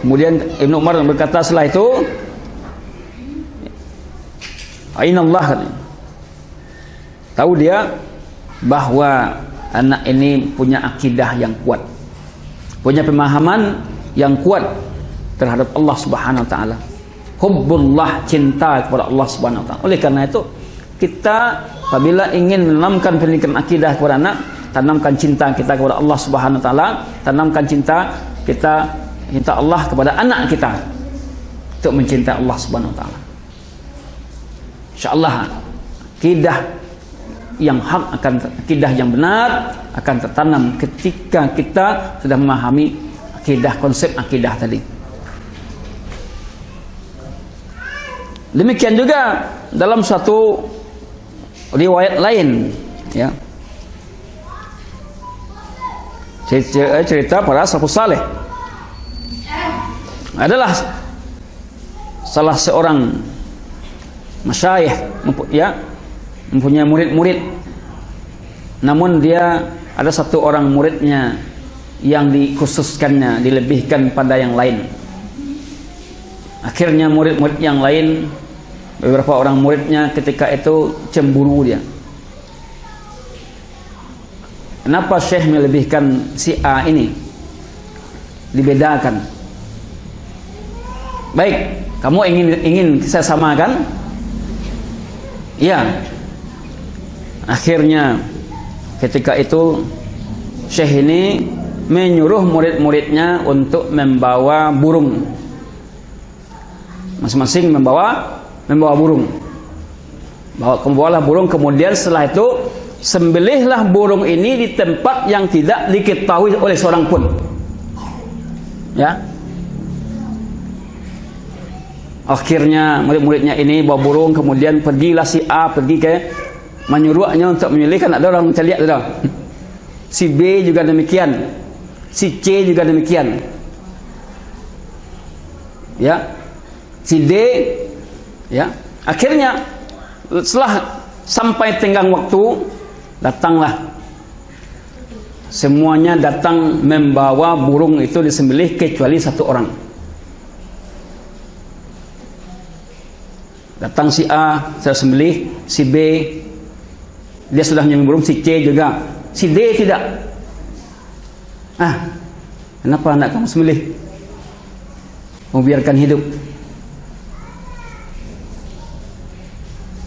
kemudian Ibnu Umar berkata setelah itu, ainallah. Tahu dia bahwa anak ini punya akidah yang kuat, punya pemahaman yang kuat terhadap Allah Subhanahu wa taala. Hubbullah, cinta kepada Allah Subhanahu wa taala. Oleh karena itu, kita apabila ingin menanamkan pendidikan akidah kepada anak, tanamkan cinta kita kepada Allah Subhanahu wa taala, tanamkan cinta Allah kepada anak kita untuk mencintai Allah Subhanahu wa taala. Insyaallah akidah yang hak, akidah yang benar akan tertanam ketika kita sudah memahami akidah, konsep akidah tadi. Demikian juga dalam satu riwayat lain, ya, cerita para salafus saleh adalah salah seorang masyayikh, ya, mempunyai murid-murid, namun dia ada satu orang muridnya yang dikhususkannya, dilebihkan pada yang lain. Akhirnya murid-murid yang lain, beberapa orang muridnya ketika itu cemburu dia. Kenapa Syekh melebihkan si A ini? Dibedakan. Baik, kamu ingin saya samakan? Ya. Akhirnya ketika itu Syekh ini menyuruh murid-muridnya untuk membawa burung. Masing-masing membawa burung. Bawalah burung, kemudian setelah itu sembelihlah burung ini di tempat yang tidak diketahui oleh seorang pun. Ya. Akhirnya murid-muridnya ini bawa burung, kemudian pergilah si A menyuruhnya untuk menyembelihkan. Ada orang kita lihat, sudah. Si B juga demikian, si C juga demikian. Ya. Si D Ya, akhirnya setelah sampai tenggang waktu, datanglah semuanya, datang membawa burung itu disembelih kecuali satu orang. Datang si A, saya sembelih, si B dia sudah menyembelih burung, si C juga, si D tidak. Kenapa anak kamu sembelih? Membiarkan hidup.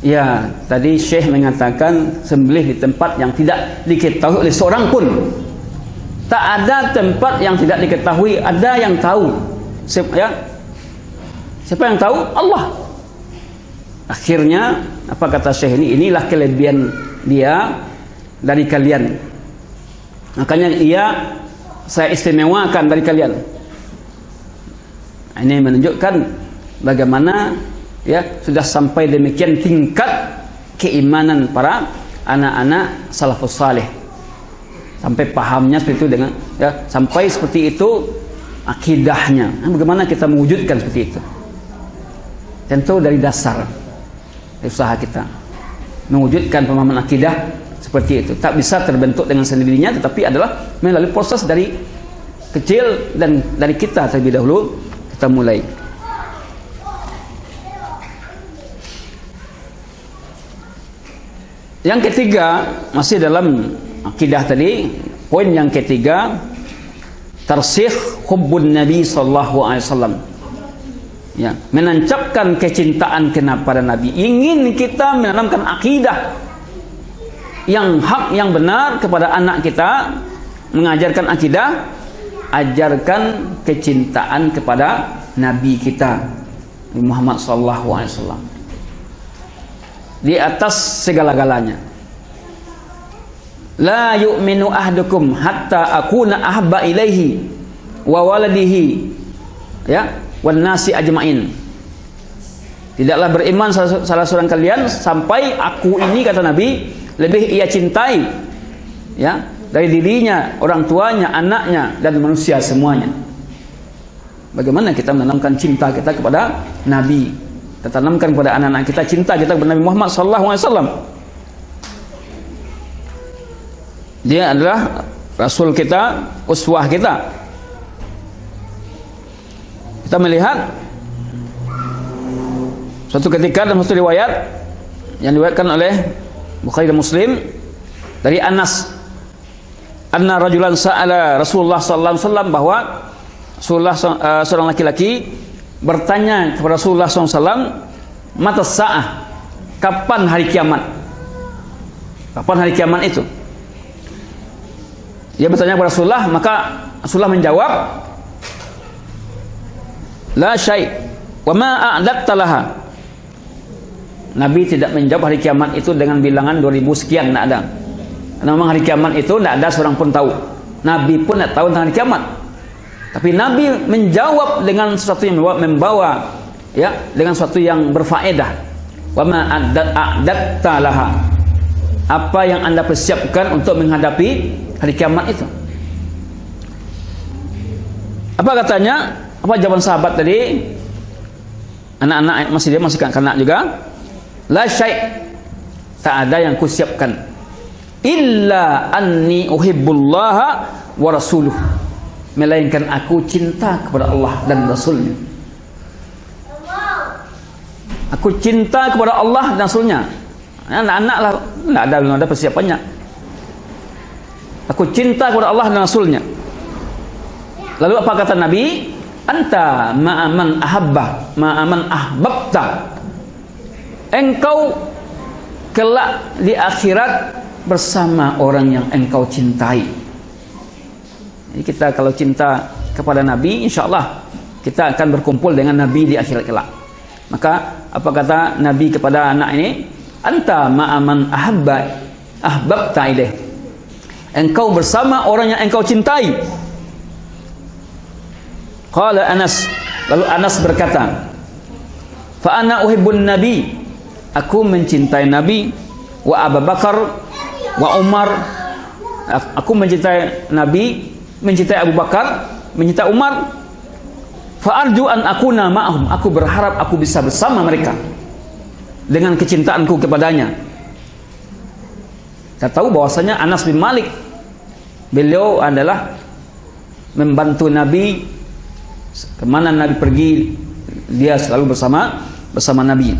Ya, tadi Syekh mengatakan sembelih di tempat yang tidak diketahui oleh seorang pun. Tak ada tempat yang tidak diketahui, ada yang tahu. Siapa yang tahu? Allah. Akhirnya apa kata Syekh ini? Inilah kelebihan dia dari kalian. Makanya saya istimewakan dari kalian. Ini menunjukkan bagaimana sudah sampai demikian tingkat keimanan para anak-anak salafus saleh. Sampai pahamnya seperti itu sampai seperti itu akidahnya. Bagaimana kita mewujudkan seperti itu? Tentu dari dasar usaha kita mewujudkan pemahaman akidah seperti itu. Tak bisa terbentuk dengan sendirinya, tetapi adalah melalui proses dari kecil dan dari kita terlebih dahulu kita mulai. Yang ketiga, masih dalam akidah tadi, poin yang ketiga, tarsikh hubbun Nabi sallallahu alaihi wasallam. Ya, menancapkan kecintaan kepada Nabi. Ingin kita menanamkan akidah yang hak, yang benar kepada anak kita, mengajarkan akidah, ajarkan kecintaan kepada Nabi kita Muhammad sallallahu alaihi wasallam. Di atas segala-galanya. La yu'minu ahdukum hatta akuna ahabba ilaihi wa waladihi wan nasi ajmain. Tidaklah beriman salah seorang kalian sampai aku ini, kata Nabi, lebih ia cintai dari dirinya, orang tuanya, anaknya, dan manusia semuanya. Bagaimana kita menanamkan cinta kita kepada Nabi? Kita tanamkan kepada anak-anak kita cinta kita kepada Nabi Muhammad SAW. Dia adalah Rasul kita, uswah kita. Kita melihat suatu ketika dalam satu riwayat yang diriwayatkan oleh Bukhari dan Muslim dari Anas, anna rajulan sa'ala Rasulullah sallallahu alaihi wasallam, bahwa Rasulullah seorang laki-laki bertanya kepada Rasulullah SAW, mata sa'ah, kapan hari kiamat? Kapan hari kiamat itu? Dia bertanya kepada Rasulullah, maka Rasulullah menjawab, la syai' wa ma a'dadta laha. Nabi tidak menjawab hari kiamat itu dengan bilangan 2000 sekian, tidak ada. Karena memang hari kiamat itu tidak ada seorang pun tahu. Nabi pun tidak tahu tentang hari kiamat. Tapi Nabi menjawab dengan sesuatu yang membawa dengan sesuatu yang berfaedah. Wa ma a'dadta laha. Apa yang Anda persiapkan untuk menghadapi hari kiamat itu? Apa katanya? Apa jawaban sahabat tadi? Anak-anak masih kanak-kanak juga. La syai', tak ada yang kusiapkan, illa anni uhibbullaha wa rasuluh, melainkan aku cinta kepada Allah dan Rasulnya. Aku cinta kepada Allah dan Rasulnya. Anak-anak lah, belum ada persiapannya. Aku cinta kepada Allah dan Rasulnya. Lalu apa kata Nabi? Anta ma'aman ahabba, ma'aman ahbabta. Engkau kelak di akhirat bersama orang yang engkau cintai. Jadi kita kalau cinta kepada Nabi, insya Allah kita akan berkumpul dengan Nabi di akhirat kelak. Maka apa kata Nabi kepada anak ini? Anta ma'aman ahbabta ilaih. Engkau bersama orang yang engkau cintai. Qala Anas, lalu Anas berkata, fa ana uhibbun nabi, aku mencintai Nabi, wa Abu Bakar wa Umar, aku mencintai Nabi, mencintai Abu Bakar, mencintai Umar. Fa arju an akuna ma'ahum, aku berharap aku bisa bersama mereka. dengan kecintaanku kepadanya. Kita tahu bahwasanya Anas bin Malik, beliau adalah membantu Nabi kemana Nabi pergi, dia selalu bersama Nabi.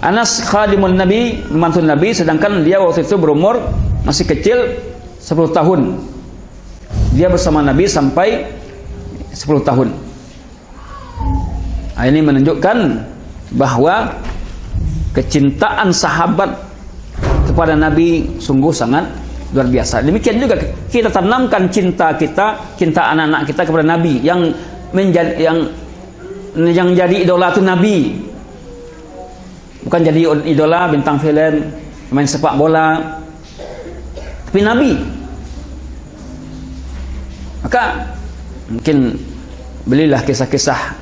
Anas khadimun Nabi, membantu Nabi, sedangkan dia waktu itu berumur masih kecil 10 tahun. Dia bersama Nabi sampai 10 tahun. Nah, ini menunjukkan bahwa kecintaan sahabat kepada Nabi sungguh sangat luar biasa. Demikian juga kita tanamkan cinta kita, cinta anak-anak kita kepada Nabi yang jadi idola itu Nabi. Bukan jadi idola bintang film, main sepak bola, tapi Nabi. Maka mungkin belilah kisah-kisah,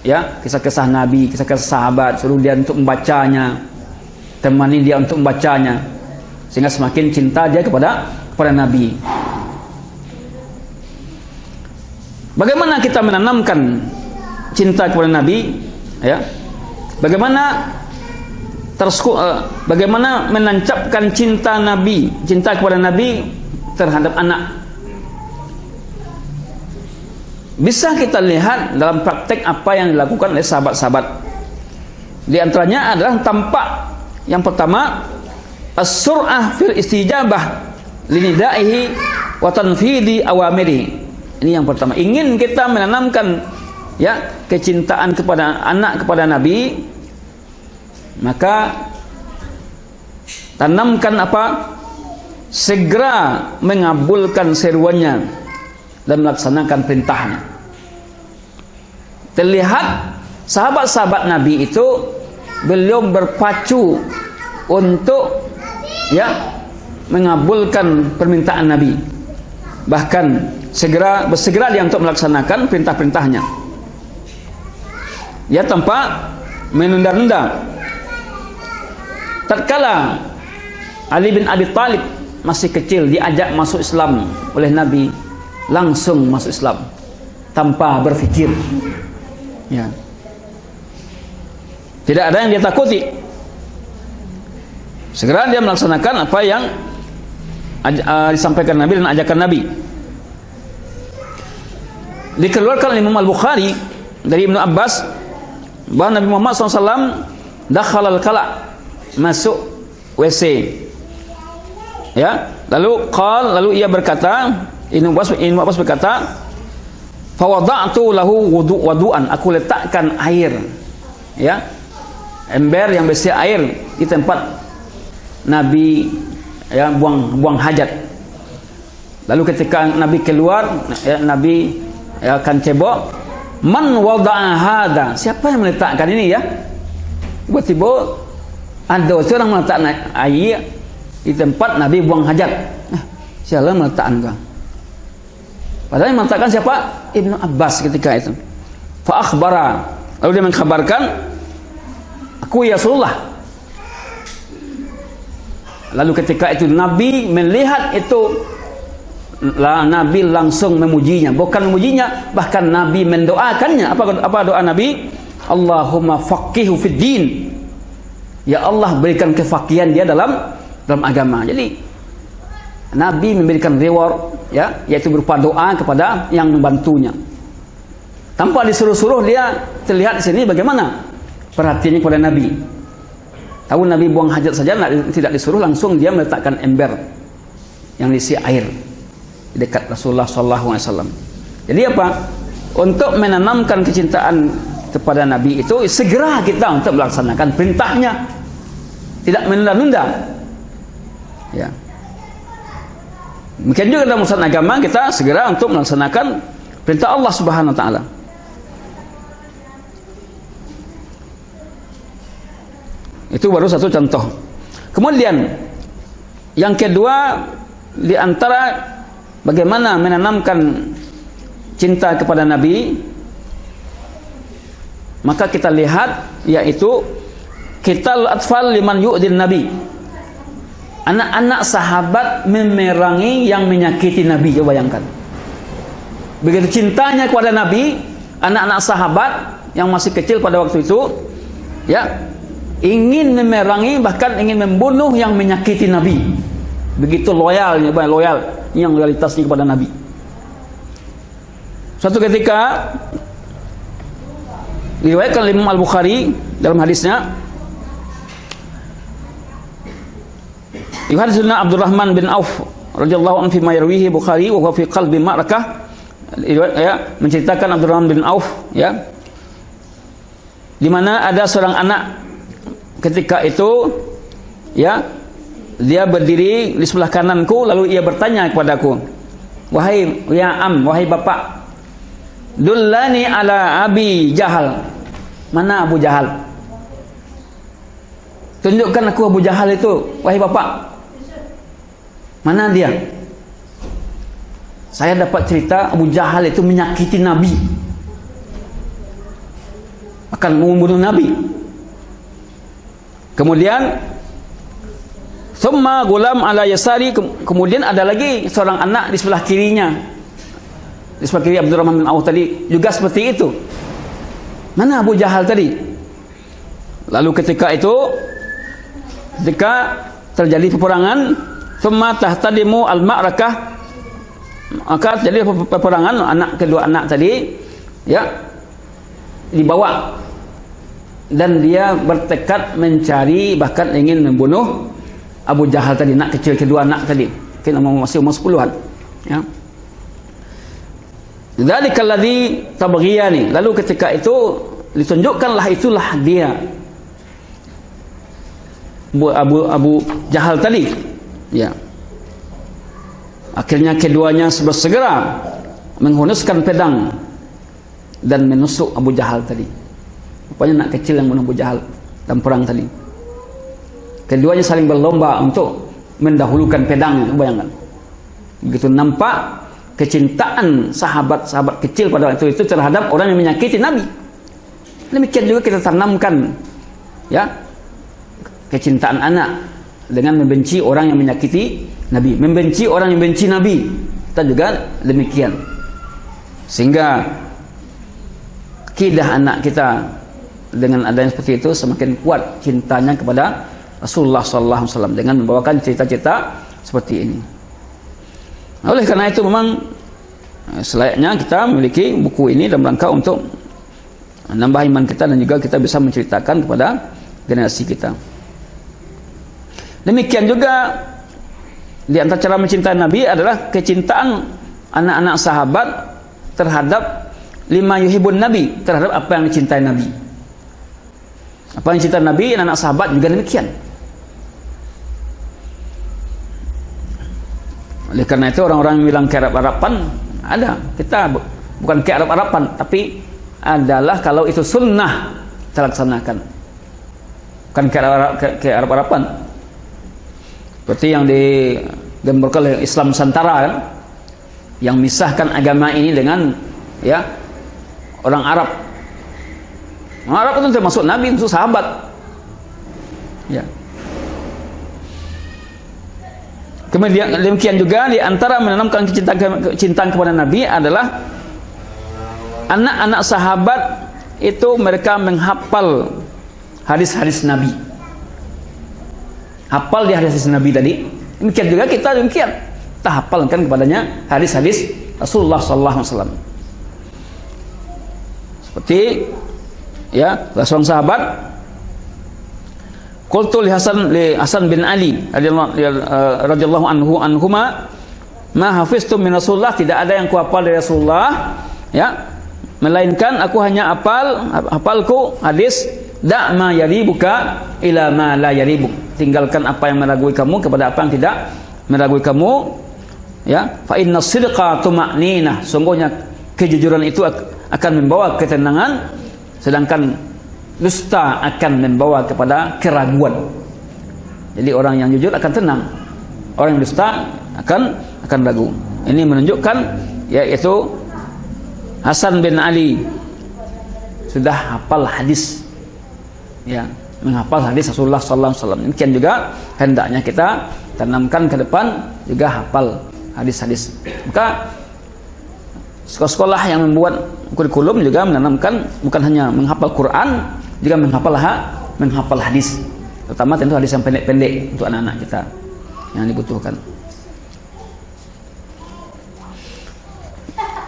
ya, kisah-kisah Nabi, kisah-kisah sahabat, suruh dia untuk membacanya, temani dia untuk membacanya, sehingga semakin cinta dia kepada Nabi. Bagaimana kita menanamkan cinta kepada Nabi, ya? Bagaimana menancapkan cinta Nabi, cinta kepada Nabi terhadap anak? Bisa kita lihat dalam praktek apa yang dilakukan oleh sahabat-sahabat. Di antaranya adalah tampak yang pertama, as-sur'ah fil istijabah linidaihi wa tanfidi awamirihi. Ini yang pertama. Ingin kita menanamkan, ya, kecintaan kepada anak kepada Nabi, maka tanamkan apa? Segera mengabulkan seruannya dan melaksanakan perintahnya. Terlihat sahabat-sahabat Nabi itu belum berpacu untuk, ya, mengabulkan permintaan Nabi. Bahkan bersegera dia untuk melaksanakan perintah-perintahnya. Ya, tanpa menunda-nunda. Tatkala Ali bin Abi Thalib masih kecil diajak masuk Islam oleh Nabi, langsung masuk Islam tanpa berfikir, ya. Tidak ada yang dia takuti. Segera dia melaksanakan apa yang disampaikan Nabi dan ajakan Nabi. Dikeluarkan oleh Imam Al-Bukhari dari Ibnu Abbas bahwa Nabi Muhammad SAW dakhalal kala, masuk WC, ya. Lalu ia berkata, Ibnu Abbas berkata, fawada'tu lahu wudu'an, aku letakkan air, ya, ember yang berisi air di tempat Nabi, ya, buang hajat. Lalu ketika Nabi keluar, ya, Nabi, ya, akan cebok, man wada'a hada, siapa yang meletakkan ini, ya? Tiba-tiba ada orang meletakkan air di tempat Nabi buang hajat. Siapa yang meletakkan kau? Padahal yang meletakkan siapa? Ibnu Abbas ketika itu. Fa akhbara, lalu dia mengkhabarkan, aku ya Rasulullah. Lalu ketika itu Nabi melihat itu, Nabi langsung memujinya. Bukan memujinya, bahkan Nabi mendoakannya. Apa doa Nabi? Allahumma faqihu fid din. Ya Allah, berikan kefaqihan dia dalam agama. Jadi Nabi memberikan reward, ya, yaitu berupa doa kepada yang membantunya. Tanpa disuruh-suruh, dia terlihat di sini bagaimana perhatiannya kepada Nabi. Tahu Nabi buang hajat saja, tidak disuruh, langsung dia meletakkan ember yang diisi air di dekat Rasulullah SAW. Jadi apa? Untuk menanamkan kecintaan kepada Nabi itu, segera kita untuk melaksanakan perintahnya, tidak menunda-nunda, ya. Mungkin juga dalam urusan agama kita segera untuk melaksanakan perintah Allah Subhanahu wa taala. Itu baru satu contoh. Kemudian yang kedua, di antara bagaimana menanamkan cinta kepada Nabi, maka kita lihat, yaitu qitalul atfal liman yu'din Nabi. Anak-anak sahabat memerangi yang menyakiti Nabi. Coba bayangkan. Begitu cintanya kepada Nabi, anak-anak sahabat yang masih kecil pada waktu itu, ya, ingin memerangi, bahkan ingin membunuh yang menyakiti Nabi. Begitu loyalnya, loyal yang loyalitasnya kepada Nabi. Suatu ketika diriwayatkan Imam Al-Bukhari dalam hadisnya, hadisnya Abdurrahman bin Auf radhiyallahu anhu fi ma yarwihi Bukhari wa huwa fi qalbi ma'rakah, ya, menceritakan Abdurrahman bin Auf, ya, di mana ada seorang anak ketika itu, ya, dia berdiri di sebelah kananku, lalu ia bertanya kepadaku, wahai wahai bapak, dullani ala Abi Jahal. Mana Abu Jahal? Tunjukkan aku Abu Jahal itu, wahai bapak. Mana dia? Saya dapat cerita Abu Jahal itu menyakiti Nabi, akan membunuh Nabi. Kemudian summa gulam ala yasari, kemudian ada lagi seorang anak di sebelah kirinya, di sebelah kiri Abdurrahman bin Auf tadi, juga seperti itu. Mana Abu Jahal tadi? Lalu ketika terjadi peperangan, summa tahtadimu al-ma'rakah, maka terjadi peperangan, kedua anak tadi, ya, dibawa, dan dia bertekad mencari, bahkan ingin membunuh Abu Jahal tadi, anak kecil, kedua anak tadi, mungkin masih umur 10-an, ya. Dzalikal ladzi tabghiyani, lalu ketika itu ditunjukkanlah itulah dia, Abu Jahal tadi, ya. Akhirnya keduanya bersegera menghunuskan pedang dan menusuk Abu Jahal tadi. Rupanya anak kecil yang membunuh Abu Jahal dalam perang tadi. Keduanya saling berlomba untuk mendahulukan pedangnya, bayangkan. Begitu nampak kecintaan sahabat-sahabat kecil pada waktu itu terhadap orang yang menyakiti Nabi. Demikian juga kita tanamkan, ya, kecintaan anak dengan membenci orang yang menyakiti Nabi, membenci orang yang benci Nabi. Kita juga demikian, sehingga akidah anak kita dengan adanya seperti itu semakin kuat cintanya kepada Rasulullah SAW dengan membawakan cerita-cerita seperti ini. Oleh karena itu memang selayaknya kita memiliki buku ini dalam rangka untuk menambah iman kita, dan juga kita bisa menceritakan kepada generasi kita. Demikian juga di antara cara mencintai Nabi adalah kecintaan anak-anak sahabat terhadap lima yuhibun Nabi, terhadap apa yang dicintai Nabi. Apa yang dicintai Nabi, anak-anak sahabat juga demikian. Oleh karena itu orang-orang yang bilang kearab-arapan ada, kita bukan kearab-arapan, tapi adalah kalau itu sunnah kita laksanakan, bukan kearab-arapan. Seperti yang digambarkan oleh Islam Nusantara, kan, yang misahkan agama ini dengan, ya, orang Arab. Orang Arab itu termasuk Nabi, termasuk sahabat, ya. Kemudian demikian juga di antara menanamkan kecintaan kepada Nabi adalah anak-anak sahabat itu mereka menghafal hadis-hadis Nabi. Hafal di hadis Nabi tadi. Demikian juga kita demikian. Kita hafalkan kepadanya hadis-hadis Rasulullah SAW. Seperti, ya, seorang sahabat, qultu li Hasan bin Ali radhiyallahu anhuma, ma hafiztu min Rasulullah, tidak ada yang kuhafal dari Rasulullah, ya, melainkan aku hanya hafalku hadis da' ma yaribuka ila ma la yaribuk, tinggalkan apa yang meragui kamu kepada apa yang tidak meragui kamu, ya. Fa inna sidqa tuma'ninah, sungguhnya kejujuran itu akan membawa ketenangan, sedangkan dusta akan membawa kepada keraguan. Jadi orang yang jujur akan tenang, orang yang dusta akan ragu. Ini menunjukkan, yaitu Hasan bin Ali sudah hafal hadis, ya, menghafal hadis Rasulullah SAW. Demikian juga hendaknya kita tanamkan ke depan juga hafal hadis-hadis. Maka sekolah-sekolah yang membuat kurikulum juga menanamkan bukan hanya menghafal Quran, juga menghafal menghafal hadis, terutama tentu hadis yang pendek-pendek untuk anak-anak kita yang dibutuhkan.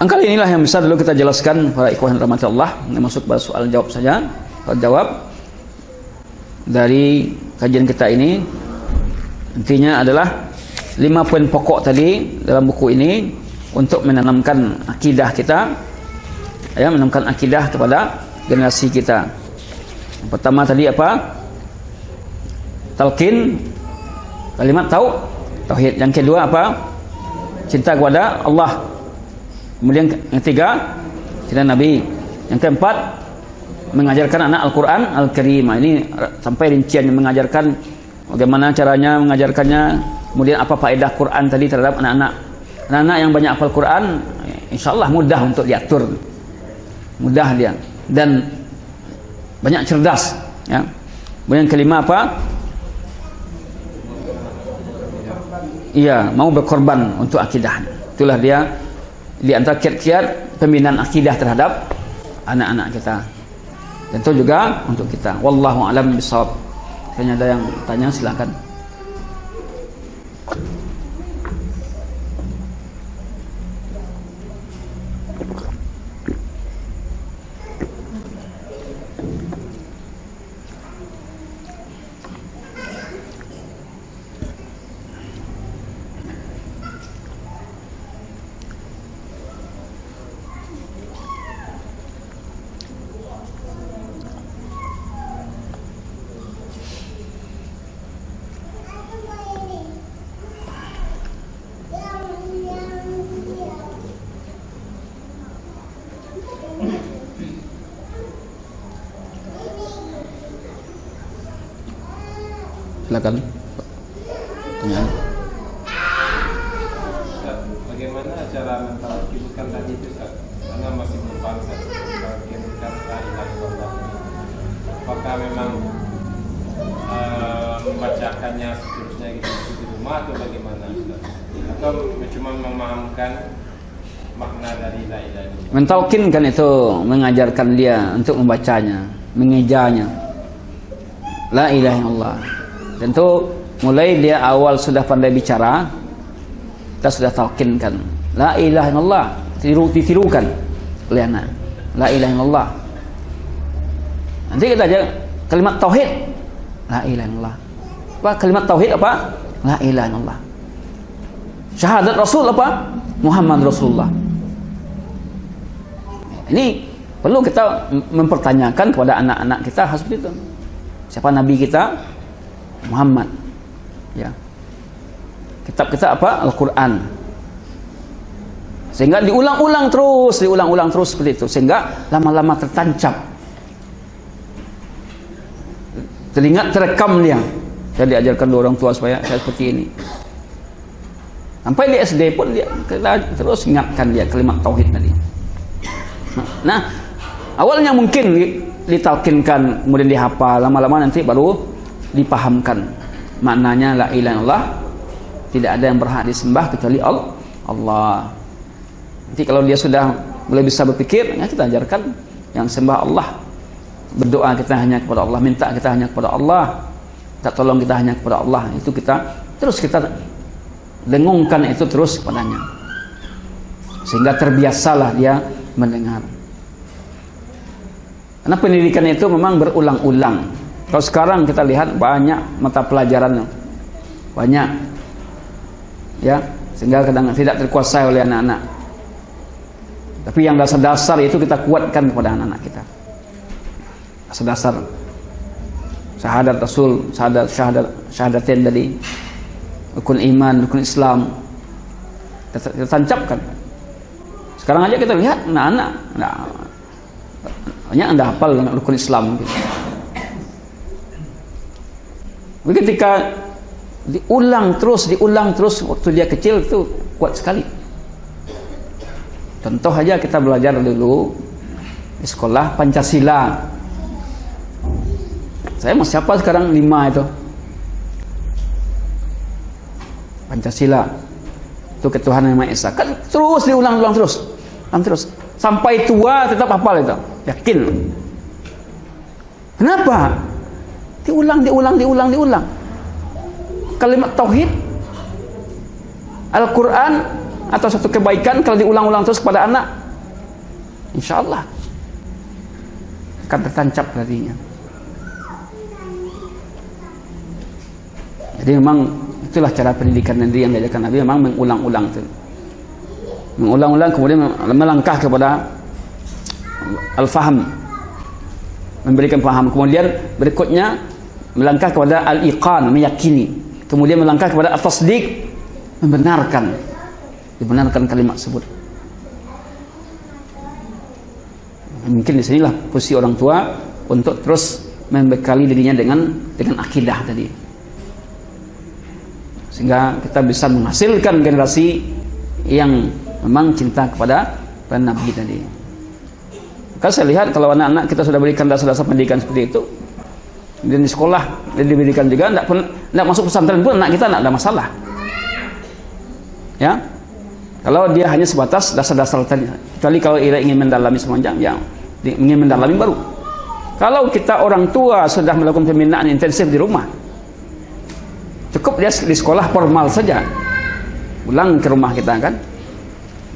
Kali inilah yang bisa dulu kita jelaskan para ikhwan rahmat Allah. Masuk pada soal jawab saja. Soal jawab dari kajian kita ini intinya adalah 5 poin pokok tadi dalam buku ini untuk menanamkan akidah kita, ya, menanamkan akidah kepada generasi kita. Yang pertama tadi apa? Talqin, kalimat tauhid. Yang kedua apa? Cinta kepada Allah. Kemudian yang ketiga, cinta Nabi. Yang keempat, mengajarkan anak Al-Quran Al-Karim. Ini sampai rincian mengajarkan bagaimana caranya mengajarkannya. Kemudian apa faedah Quran tadi terhadap anak-anak. Anak-anak yang banyak hafal Quran, insya Allah mudah untuk diatur, mudah dia, dan banyak cerdas, ya. Kemudian kelima apa? Iya, mau berkorban untuk akidah. Itulah dia di antara kiat-kiat pembinaan akidah terhadap anak-anak kita. Tentu juga untuk kita. Wallahu a'lam bishawab. Kayaknya ada yang tanya, silakan. Silakan. Pertanyaan. Bagaimana cara mentalkinkan tadi itu, Ustaz? Karena masih belum paham mentalkinkan la ilaha illallah. Apakah memang membacakannya seterusnya gitu di rumah atau bagaimana, Ustaz? Atau cuma memahamkan makna dari la ilaha illallah? Mentalkinkan itu mengajarkan dia untuk membacanya, mengejanya. La ilaha illallah. Tentu mulai dia awal sudah pandai bicara, kita sudah talkinkan la ilaha illallah, ditirukan oleh anak. La ilaha illallah. Nanti kita aja kalimat tauhid, la ilaha illallah. Apa kalimat tauhid apa? La ilaha illallah. Syahadat Rasul apa? Muhammad Rasulullah. Ini perlu kita mempertanyakan kepada anak-anak kita seperti itu. Siapa nabi kita? Muhammad, ya. Kitab kita apa? Al-Quran. Sehingga diulang-ulang terus seperti itu, sehingga lama-lama tertancap, telinga terekam dia. Saya diajarkan oleh orang tua supaya saya seperti ini. Sampai di SD pun dia, kita terus ingatkan dia kalimat tauhid tadi. Nah, awalnya mungkin ditalkinkan, kemudian dihafal, lama-lama nanti baru dipahamkan maknanya la ilaha illallah, tidak ada yang berhak disembah kecuali Allah. Nanti kalau dia sudah mulai bisa berpikir, ya kita ajarkan yang sembah Allah, berdoa kita hanya kepada Allah, minta kita hanya kepada Allah, minta tolong kita hanya kepada Allah. Itu kita terus kita dengungkan itu terus kepadanya, sehingga terbiasalah dia mendengar. Karena pendidikan itu memang berulang-ulang. Kalau sekarang kita lihat banyak mata pelajaran, banyak, ya, sehingga kadang tidak terkuasai oleh anak-anak. Tapi yang dasar-dasar itu kita kuatkan kepada anak-anak kita. Dasar-dasar syahadat Rasul, syahadatain tadi, rukun iman, rukun Islam, kita tancapkan. Sekarang aja kita lihat anak-anak, banyak anda hafal rukun Islam gitu. Ketika diulang terus waktu dia kecil itu kuat sekali. Contoh aja kita belajar dulu di sekolah Pancasila. Saya masih hafal sekarang 5 itu. Pancasila itu ketuhanan yang Maha Esa. Kan terus diulang terus. Sampai tua tetap hafal itu. Yakin. Kenapa? Diulang. Kalimat tauhid, Al-Quran atau satu kebaikan kalau diulang-ulang terus kepada anak, insya Allah akan tertancap hatinya. Jadi memang itulah cara pendidikan Nabi yang diajarkan Nabi, memang mengulang-ulang itu. Mengulang-ulang kemudian melangkah kepada al-faham, memberikan paham. Kemudian berikutnya melangkah kepada al-iqan, meyakini. Kemudian melangkah kepada at-tasdiq, dibenarkan kalimat tersebut. Mungkin di sinilah posisi orang tua untuk terus membekali dirinya dengan akidah tadi, sehingga kita bisa menghasilkan generasi yang memang cinta kepada Nabi tadi. Maka saya lihat kalau anak-anak kita sudah berikan dasar-dasar pendidikan seperti itu, dan di sekolah dia diberikan juga, tidak masuk pesantren pun anak kita tidak ada masalah. Ya, kalau dia hanya sebatas dasar-dasar tadi. Kecuali kalau ia ingin mendalami sepanjang, ya ingin mendalami baru. Kalau kita orang tua sudah melakukan pembinaan intensif di rumah, cukup dia di sekolah formal saja, pulang ke rumah kita kan,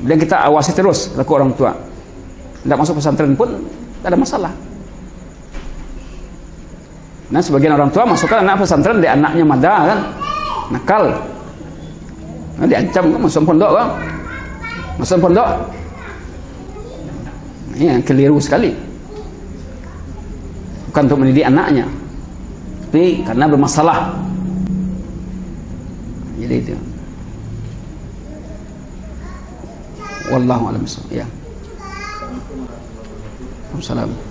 dan kita awasi terus laku orang tua. Tidak masuk pesantren pun tidak ada masalah. Nah, sebagian orang tua masukkan anak pesantren, di anaknya mada kan, nakal, nah, diancam kan, masuk pondok kan, ini yang keliru sekali. Bukan untuk mendidik anaknya, tapi karena bermasalah. Jadi itu. Wallahu a'lam bishawab. Ya. Assalamualaikum.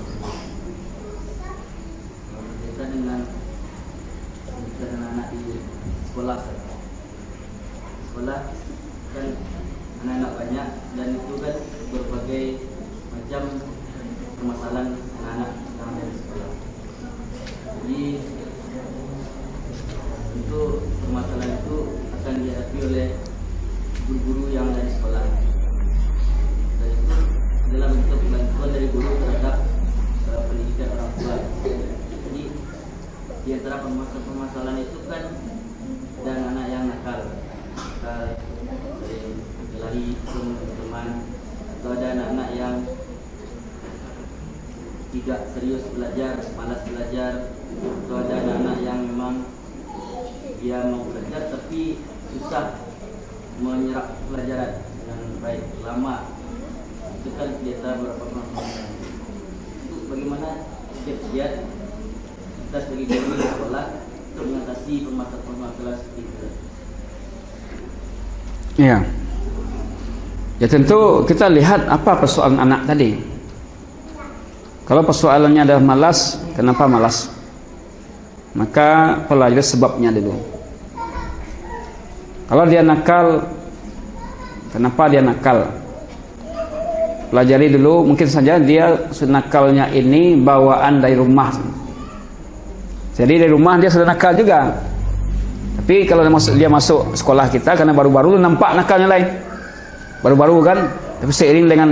Dengan anak di sekolah kan anak-anak banyak, dan itu kan berbagai macam permasalahan anak-anak yang ada di sekolah. Jadi itu permasalahan itu akan dihadapi oleh guru-guru yang ada di sekolah, dan itu adalah bentuk bantuan dari guru terhadap pendidikan orang tua. Jadi di antara permasalahan itu kan ada anak yang nakal, lari ke teman, atau ada anak-anak yang tidak serius belajar, malas belajar, atau ada anak-anak yang memang dia mau belajar tapi susah menyerap pelajaran dengan baik, lama. Itu kan biasa beberapa permasalahan. Itu bagaimana kiat-kiat kita sebagai guru di sekolah untuk mengatasi permasalahan seperti itu? Ya. Ya tentu kita lihat apa persoalan anak tadi. Kalau persoalannya adalah malas, kenapa malas? Maka pelajari sebabnya dulu. Kalau dia nakal, kenapa dia nakal? Pelajari dulu, mungkin saja dia nakalnya ini bawaan dari rumah. Jadi dari rumah dia sudah nakal juga. Tapi kalau dia masuk sekolah kita, karena baru-baru nampak nakalnya lain. Baru-baru kan, tapi seiring dengan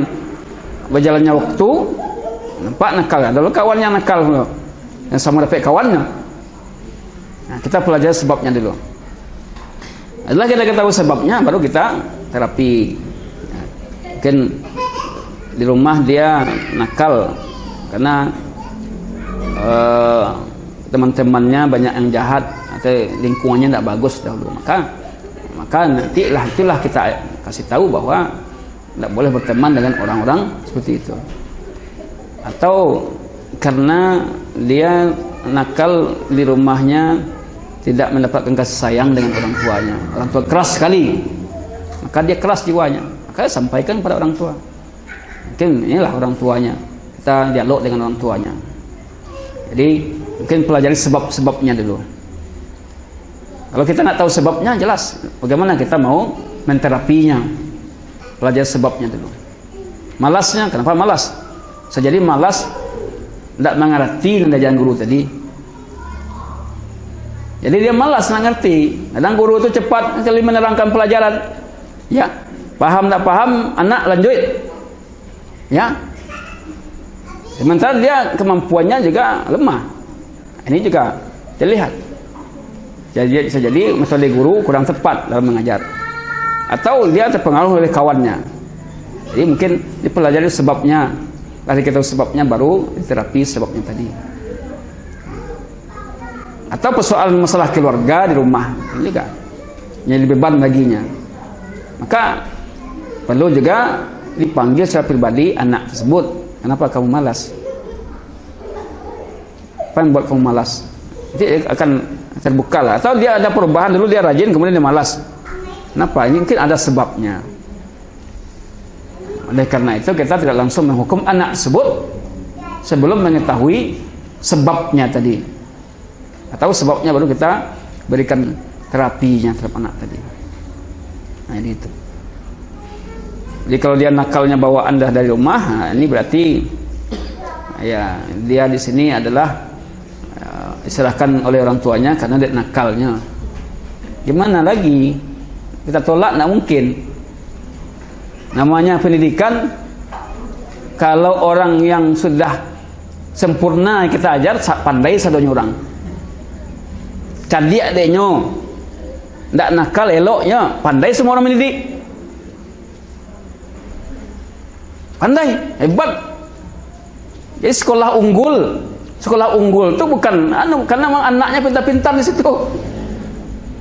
berjalannya waktu, nampak nakal. Dulu kawannya nakal, yang sama dapat kawannya. Nah, kita pelajari sebabnya dulu. Setelah kita tahu sebabnya, baru kita terapi. Mungkin di rumah dia nakal karena teman-temannya banyak yang jahat atau lingkungannya tidak bagus dahulu. Maka nantilah itulah kita kasih tahu bahwa tidak boleh berteman dengan orang-orang seperti itu. Atau karena dia nakal di rumahnya tidak mendapatkan kasih sayang dengan orang tuanya, orang tua keras sekali, maka dia keras jiwanya, maka sampaikan pada orang tua. Mungkin inilah orang tuanya, kita dialog dengan orang tuanya. Jadi mungkin pelajari sebab-sebabnya dulu. Kalau kita nggak tahu sebabnya, jelas bagaimana kita mau menterapinya. Pelajari sebabnya dulu. Malasnya, kenapa malas? Jadi malas tidak mengerti ajaran guru tadi. Jadi dia malas nak ngerti. Kadang guru itu cepat sekali menerangkan pelajaran. Ya, paham tak paham, anak lanjut. Ya. Sementara dia kemampuannya juga lemah. Ini juga Dilihat. Jadi bisa jadi metode guru kurang tepat dalam mengajar, atau dia terpengaruh oleh kawannya. Jadi mungkin dipelajari sebabnya. Kalau kita tahu sebabnya baru terapi sebabnya tadi. Atau persoalan masalah keluarga di rumah ini juga jadi beban baginya. Maka perlu juga dipanggil secara pribadi anak tersebut. Kenapa kamu malas? Apa yang buat kamu malas? Jadi akan terbuka lah. Atau dia ada perubahan, dulu dia rajin kemudian dia malas. Kenapa? Ini mungkin ada sebabnya. Oleh karena itu kita tidak langsung menghukum anak tersebut sebelum mengetahui sebabnya tadi. Atau sebabnya baru kita berikan terapinya terhadap anak tadi. Nah ini itu. Jadi kalau dia nakalnya bawaan dah dari rumah, nah ini berarti ya dia di sini adalah diserahkan oleh orang tuanya karena dia nakalnya. Gimana lagi? Kita tolak, nggak mungkin. Namanya pendidikan, kalau orang yang sudah sempurna kita ajar, pandai sadonya orang. Cadik adeknya, nggak nakal eloknya, pandai semua orang mendidik. Pandai, hebat. Jadi sekolah unggul itu bukan karena memang anaknya pintar-pintar di situ.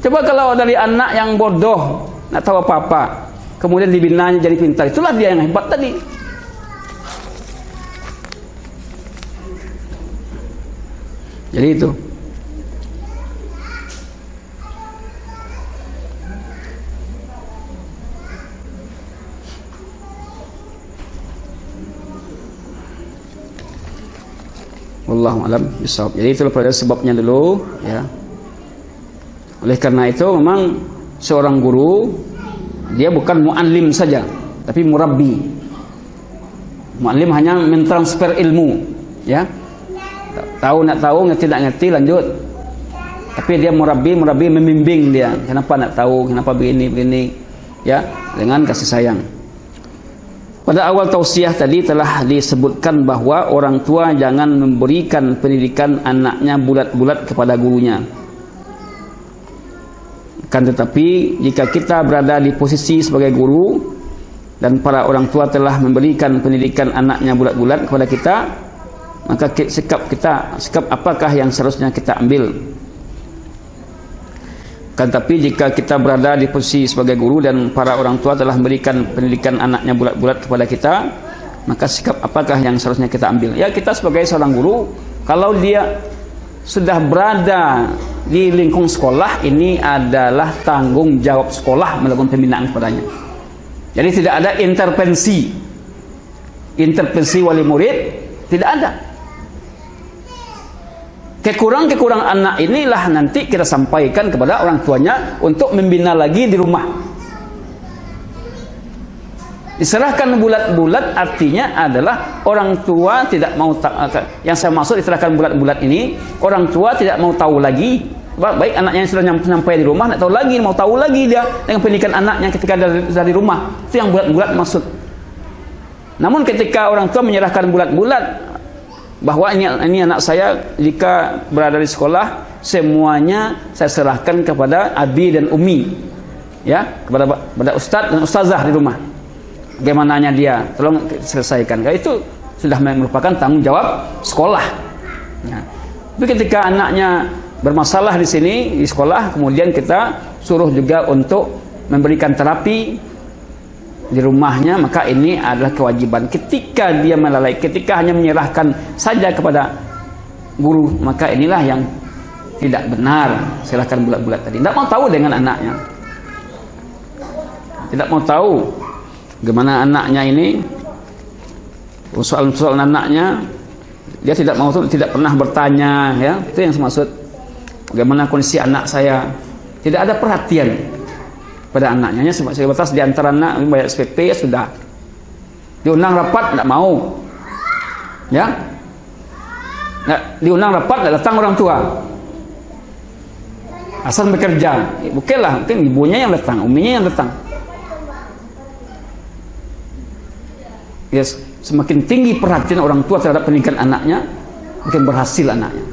Coba kalau dari anak yang bodoh, nggak tahu apa-apa, kemudian dibinanya jadi pintar, itulah dia yang hebat tadi. Jadi itu. Wallahu a'lam bishawab. Jadi itulah pada sebabnya dulu ya. Oleh karena itu memang seorang guru dia bukan muallim saja, tapi murabbi. Muallim hanya mentransfer ilmu, ya. Tahu nak tahu, ngerti tak ngerti lanjut. Tapi dia murabbi membimbing dia. Kenapa nak tahu, kenapa begini, ya, dengan kasih sayang. Pada awal tausiah tadi telah disebutkan bahwa orang tua jangan memberikan pendidikan anaknya bulat-bulat kepada gurunya. Kan tetapi jika kita berada di posisi sebagai guru dan para orang tua telah memberikan pendidikan anaknya bulat-bulat kepada kita, maka sikap apakah yang seharusnya kita ambil? Kan tapi jika kita berada di posisi sebagai guru dan para orang tua telah memberikan pendidikan anaknya bulat-bulat kepada kita, maka sikap apakah yang seharusnya kita ambil? Ya, kita sebagai seorang guru, kalau dia sudah berada di lingkung sekolah, ini adalah tanggung jawab sekolah melakukan pembinaan kepadanya. Jadi tidak ada intervensi wali murid, tidak ada. Kekurangan anak inilah nanti kita sampaikan kepada orang tuanya untuk membina lagi di rumah. Diserahkan bulat-bulat artinya adalah orang tua tidak mau, yang saya maksud diserahkan bulat-bulat ini, orang tua tidak mau tahu lagi. Baik anaknya yang sudah sampai di rumah, tidak tahu lagi, mau tahu lagi dia dengan pendidikan anaknya ketika dari rumah. Itu yang bulat-bulat maksud. Namun ketika orang tua menyerahkan bulat-bulat bahwa ini anak saya jika berada di sekolah semuanya saya serahkan kepada abi dan umi, ya, kepada ustadz dan ustazah di rumah. Bagaimananya dia, tolong selesaikan. Karena itu sudah merupakan tanggung jawab sekolah. Ya. Tapi ketika anaknya bermasalah di sini di sekolah, kemudian kita suruh juga untuk memberikan terapi di rumahnya, maka ini adalah kewajiban. Ketika dia melalai, ketika hanya menyerahkan saja kepada guru, maka inilah yang tidak benar. Serahkan bulat-bulat tadi, tidak mau tahu dengan anaknya, tidak mau tahu bagaimana anaknya ini, soal anaknya, dia tidak mau tahu, tidak pernah bertanya, ya, itu yang saya maksud. Bagaimana kondisi anak saya, tidak ada perhatian pada anaknya, sebatas di antara anak bayar SPP ya sudah. Diundang rapat tidak mau, ya, nggak diundang rapat tidak datang orang tua, asal bekerja. Bukanlah, mungkin ibunya yang datang, uminya yang datang. Yes, semakin tinggi perhatian orang tua terhadap pendidikan anaknya, makin berhasil anaknya.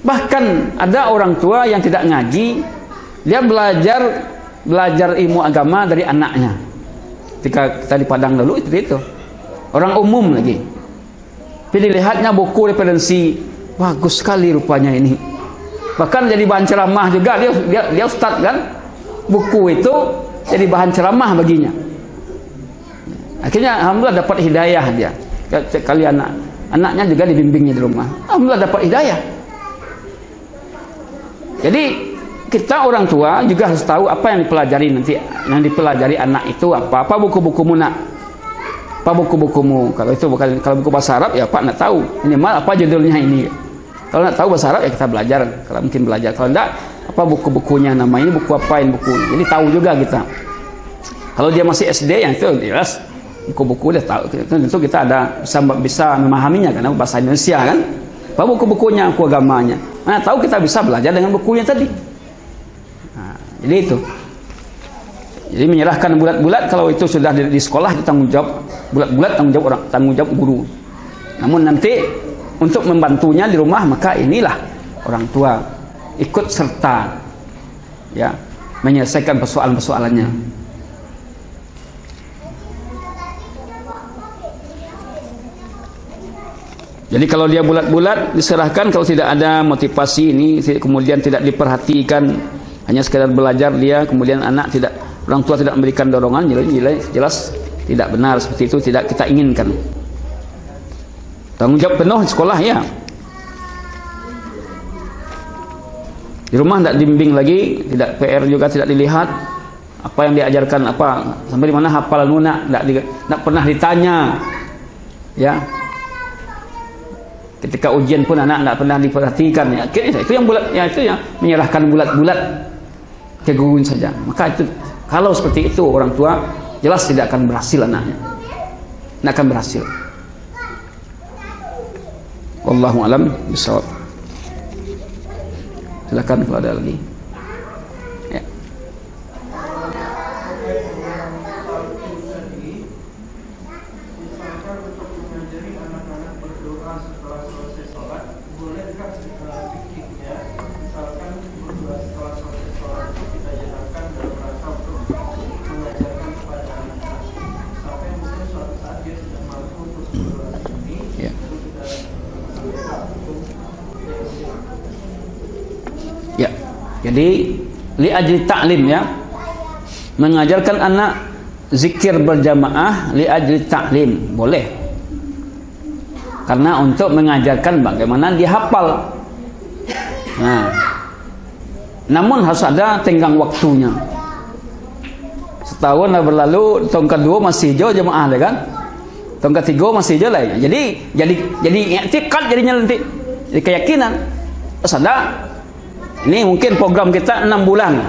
Bahkan ada orang tua yang tidak ngaji, dia belajar ilmu agama dari anaknya. Ketika kita di Padang dulu itu orang umum lagi. Pilih lihatnya buku referensi, bagus sekali rupanya ini. Bahkan jadi bahan ceramah juga, dia ustadz kan. Buku itu jadi bahan ceramah baginya. Akhirnya alhamdulillah dapat hidayah dia. Kali anaknya juga dibimbingnya di rumah. Alhamdulillah dapat hidayah. Jadi kita orang tua juga harus tahu apa yang dipelajari nanti, yang dipelajari anak itu apa buku-bukumu nak, apa buku-bukumu. Kalau itu bukan, kalau buku bahasa Arab ya Pak nak tahu ini mal apa judulnya ini. Kalau nak tahu bahasa Arab ya kita belajar, kalau mungkin belajar. Kalau enggak, apa buku-bukunya, nama ini buku apa ini buku. Jadi tahu juga kita. Kalau dia masih SD yang itu jelas buku-buku dia tahu. Tentu kita bisa memahaminya karena bahasa Indonesia kan. Apa buku-bukunya, buku agamanya. Nah, tahu kita bisa belajar dengan bukunya tadi. Nah, jadi itu. Jadi menyerahkan bulat-bulat kalau itu sudah di sekolah itu tanggung jawab bulat-bulat, tanggung jawab guru. Namun nanti untuk membantunya di rumah maka inilah orang tua ikut serta ya menyelesaikan persoalan-persoalannya. Jadi kalau dia bulat-bulat diserahkan, kalau tidak ada motivasi ini, kemudian tidak diperhatikan, hanya sekedar belajar dia, kemudian orang tua tidak memberikan dorongan, jelas tidak benar, seperti itu tidak kita inginkan. Tanggung jawab penuh di sekolah ya. Di rumah tidak dibimbing lagi, tidak PR juga tidak dilihat apa yang diajarkan apa sampai di mana hafal lunak, tidak pernah ditanya ya. Ketika ujian pun anak tidak pernah diperhatikan ya. Akhirnya itu yang bulat, ya itu yang menyerahkan bulat-bulat ke guru saja. Maka itu kalau seperti itu orang tua jelas tidak akan berhasil anaknya. Tidak akan berhasil. Wallahu alam bishawab. Silakan kalau ada lagi. Ya. Ya, jadi li ajli ta'lim ya, mengajarkan anak zikir berjamaah li ajli ta'lim boleh, karena untuk mengajarkan bagaimana dia hafal. Nah, namun harus ada tenggang waktunya. Setahun dah berlalu, tahun kedua masih hijau jamaah deh kan, tahun ketiga masih hijau lah. Jadi i'tikad jadinya nanti, jadi keyakinan. Terus ada ini mungkin program kita 6 bulan.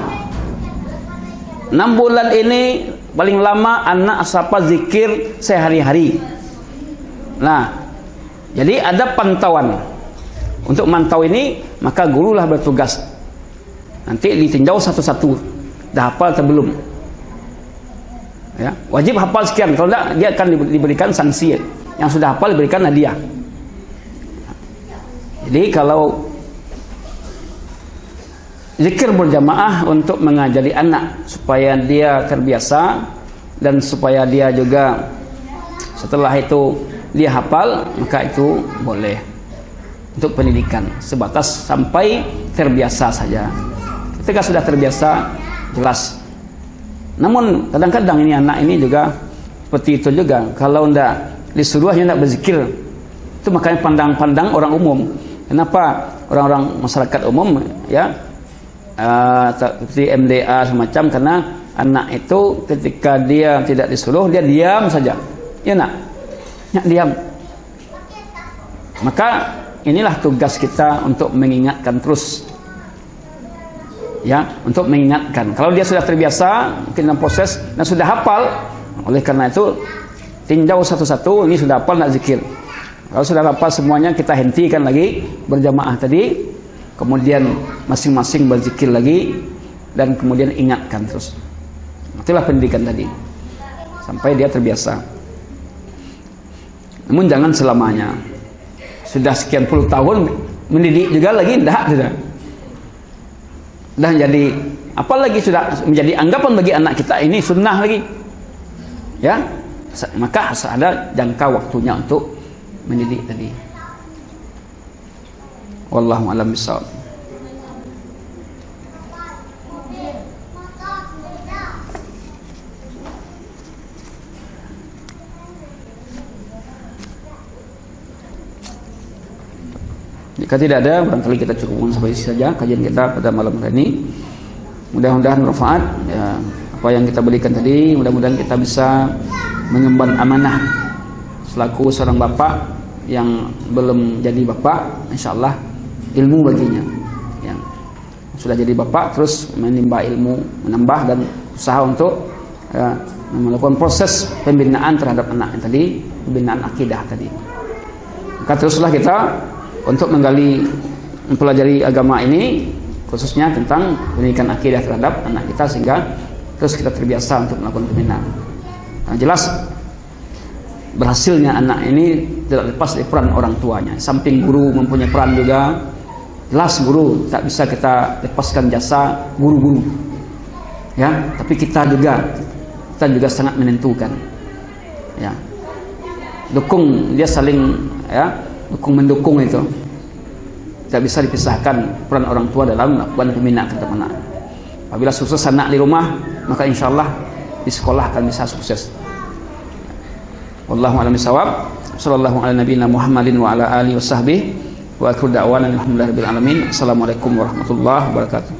6 bulan ini paling lama anak asapa zikir sehari-hari. Nah, jadi ada pantauan. Untuk mantau ini maka gurulah bertugas. Nanti ditinjau satu-satu. Dah hafal atau belum? Ya, wajib hafal sekian. Kalau tidak dia akan diberikan sanksi. Yang sudah hafal diberikan hadiah. Jadi kalau zikir berjamaah untuk mengajari anak supaya dia terbiasa dan supaya dia juga setelah itu dia hafal, maka itu boleh untuk pendidikan sebatas sampai terbiasa saja. Ketika sudah terbiasa jelas. Namun kadang-kadang ini anak ini juga seperti itu juga, kalau tidak disuruh hanya tidak berzikir, itu makanya pandang-pandang orang umum. Kenapa orang-orang masyarakat umum ya seperti MDA semacam, karena anak itu ketika dia tidak disuruh dia diam saja, ya nak, diam. Maka inilah tugas kita untuk mengingatkan terus, ya, untuk mengingatkan. Kalau dia sudah terbiasa mungkin dalam proses dan sudah hafal, oleh karena itu tinjau satu-satu, ini sudah hafal nak zikir. Kalau sudah hafal semuanya kita hentikan lagi berjamaah tadi. Kemudian masing-masing berzikir lagi dan kemudian ingatkan terus. Itulah pendidikan tadi sampai dia terbiasa. Namun jangan selamanya. Sudah sekian puluh tahun mendidik juga lagi enggak sudah. Dah jadi apalagi sudah menjadi anggapan bagi anak kita ini sunnah lagi. Ya, maka harus ada jangka waktunya untuk mendidik tadi. Wallahu a'lam bishawab. Jika tidak ada, barangkali kita cukupkan sampai sini saja kajian kita pada malam hari ini. Mudah-mudahan bermanfaat ya, apa yang kita berikan tadi. Mudah-mudahan kita bisa mengemban amanah selaku seorang bapak yang belum jadi bapak. InsyaAllah ilmu baginya yang sudah jadi bapak terus menimba ilmu, menambah dan usaha untuk ya, melakukan proses pembinaan terhadap anak yang tadi, pembinaan akidah tadi. Maka teruslah kita untuk mempelajari agama ini, khususnya tentang pendidikan akidah terhadap anak kita, sehingga terus kita terbiasa untuk melakukan pembinaan. Nah, jelas berhasilnya anak ini tidak lepas dari peran orang tuanya. Samping guru mempunyai peran juga, jelas guru tak bisa kita lepaskan jasa guru-guru. Ya, tapi kita juga sangat menentukan. Ya, dukung, dia saling ya, mendukung itu. Tidak bisa dipisahkan peran orang tua dalam melakukan pembinaan terhadap anak. Apabila sukses anak di rumah, maka insyaallah di sekolah akan bisa sukses. Wallahu a'lam bishawab. Sallallahu ala nabiyina Muhammadin wa ala alihi washabbihi wa akhiru da'wana alhamdulillahi rabbil alamin. Assalamualaikum warahmatullahi wabarakatuh.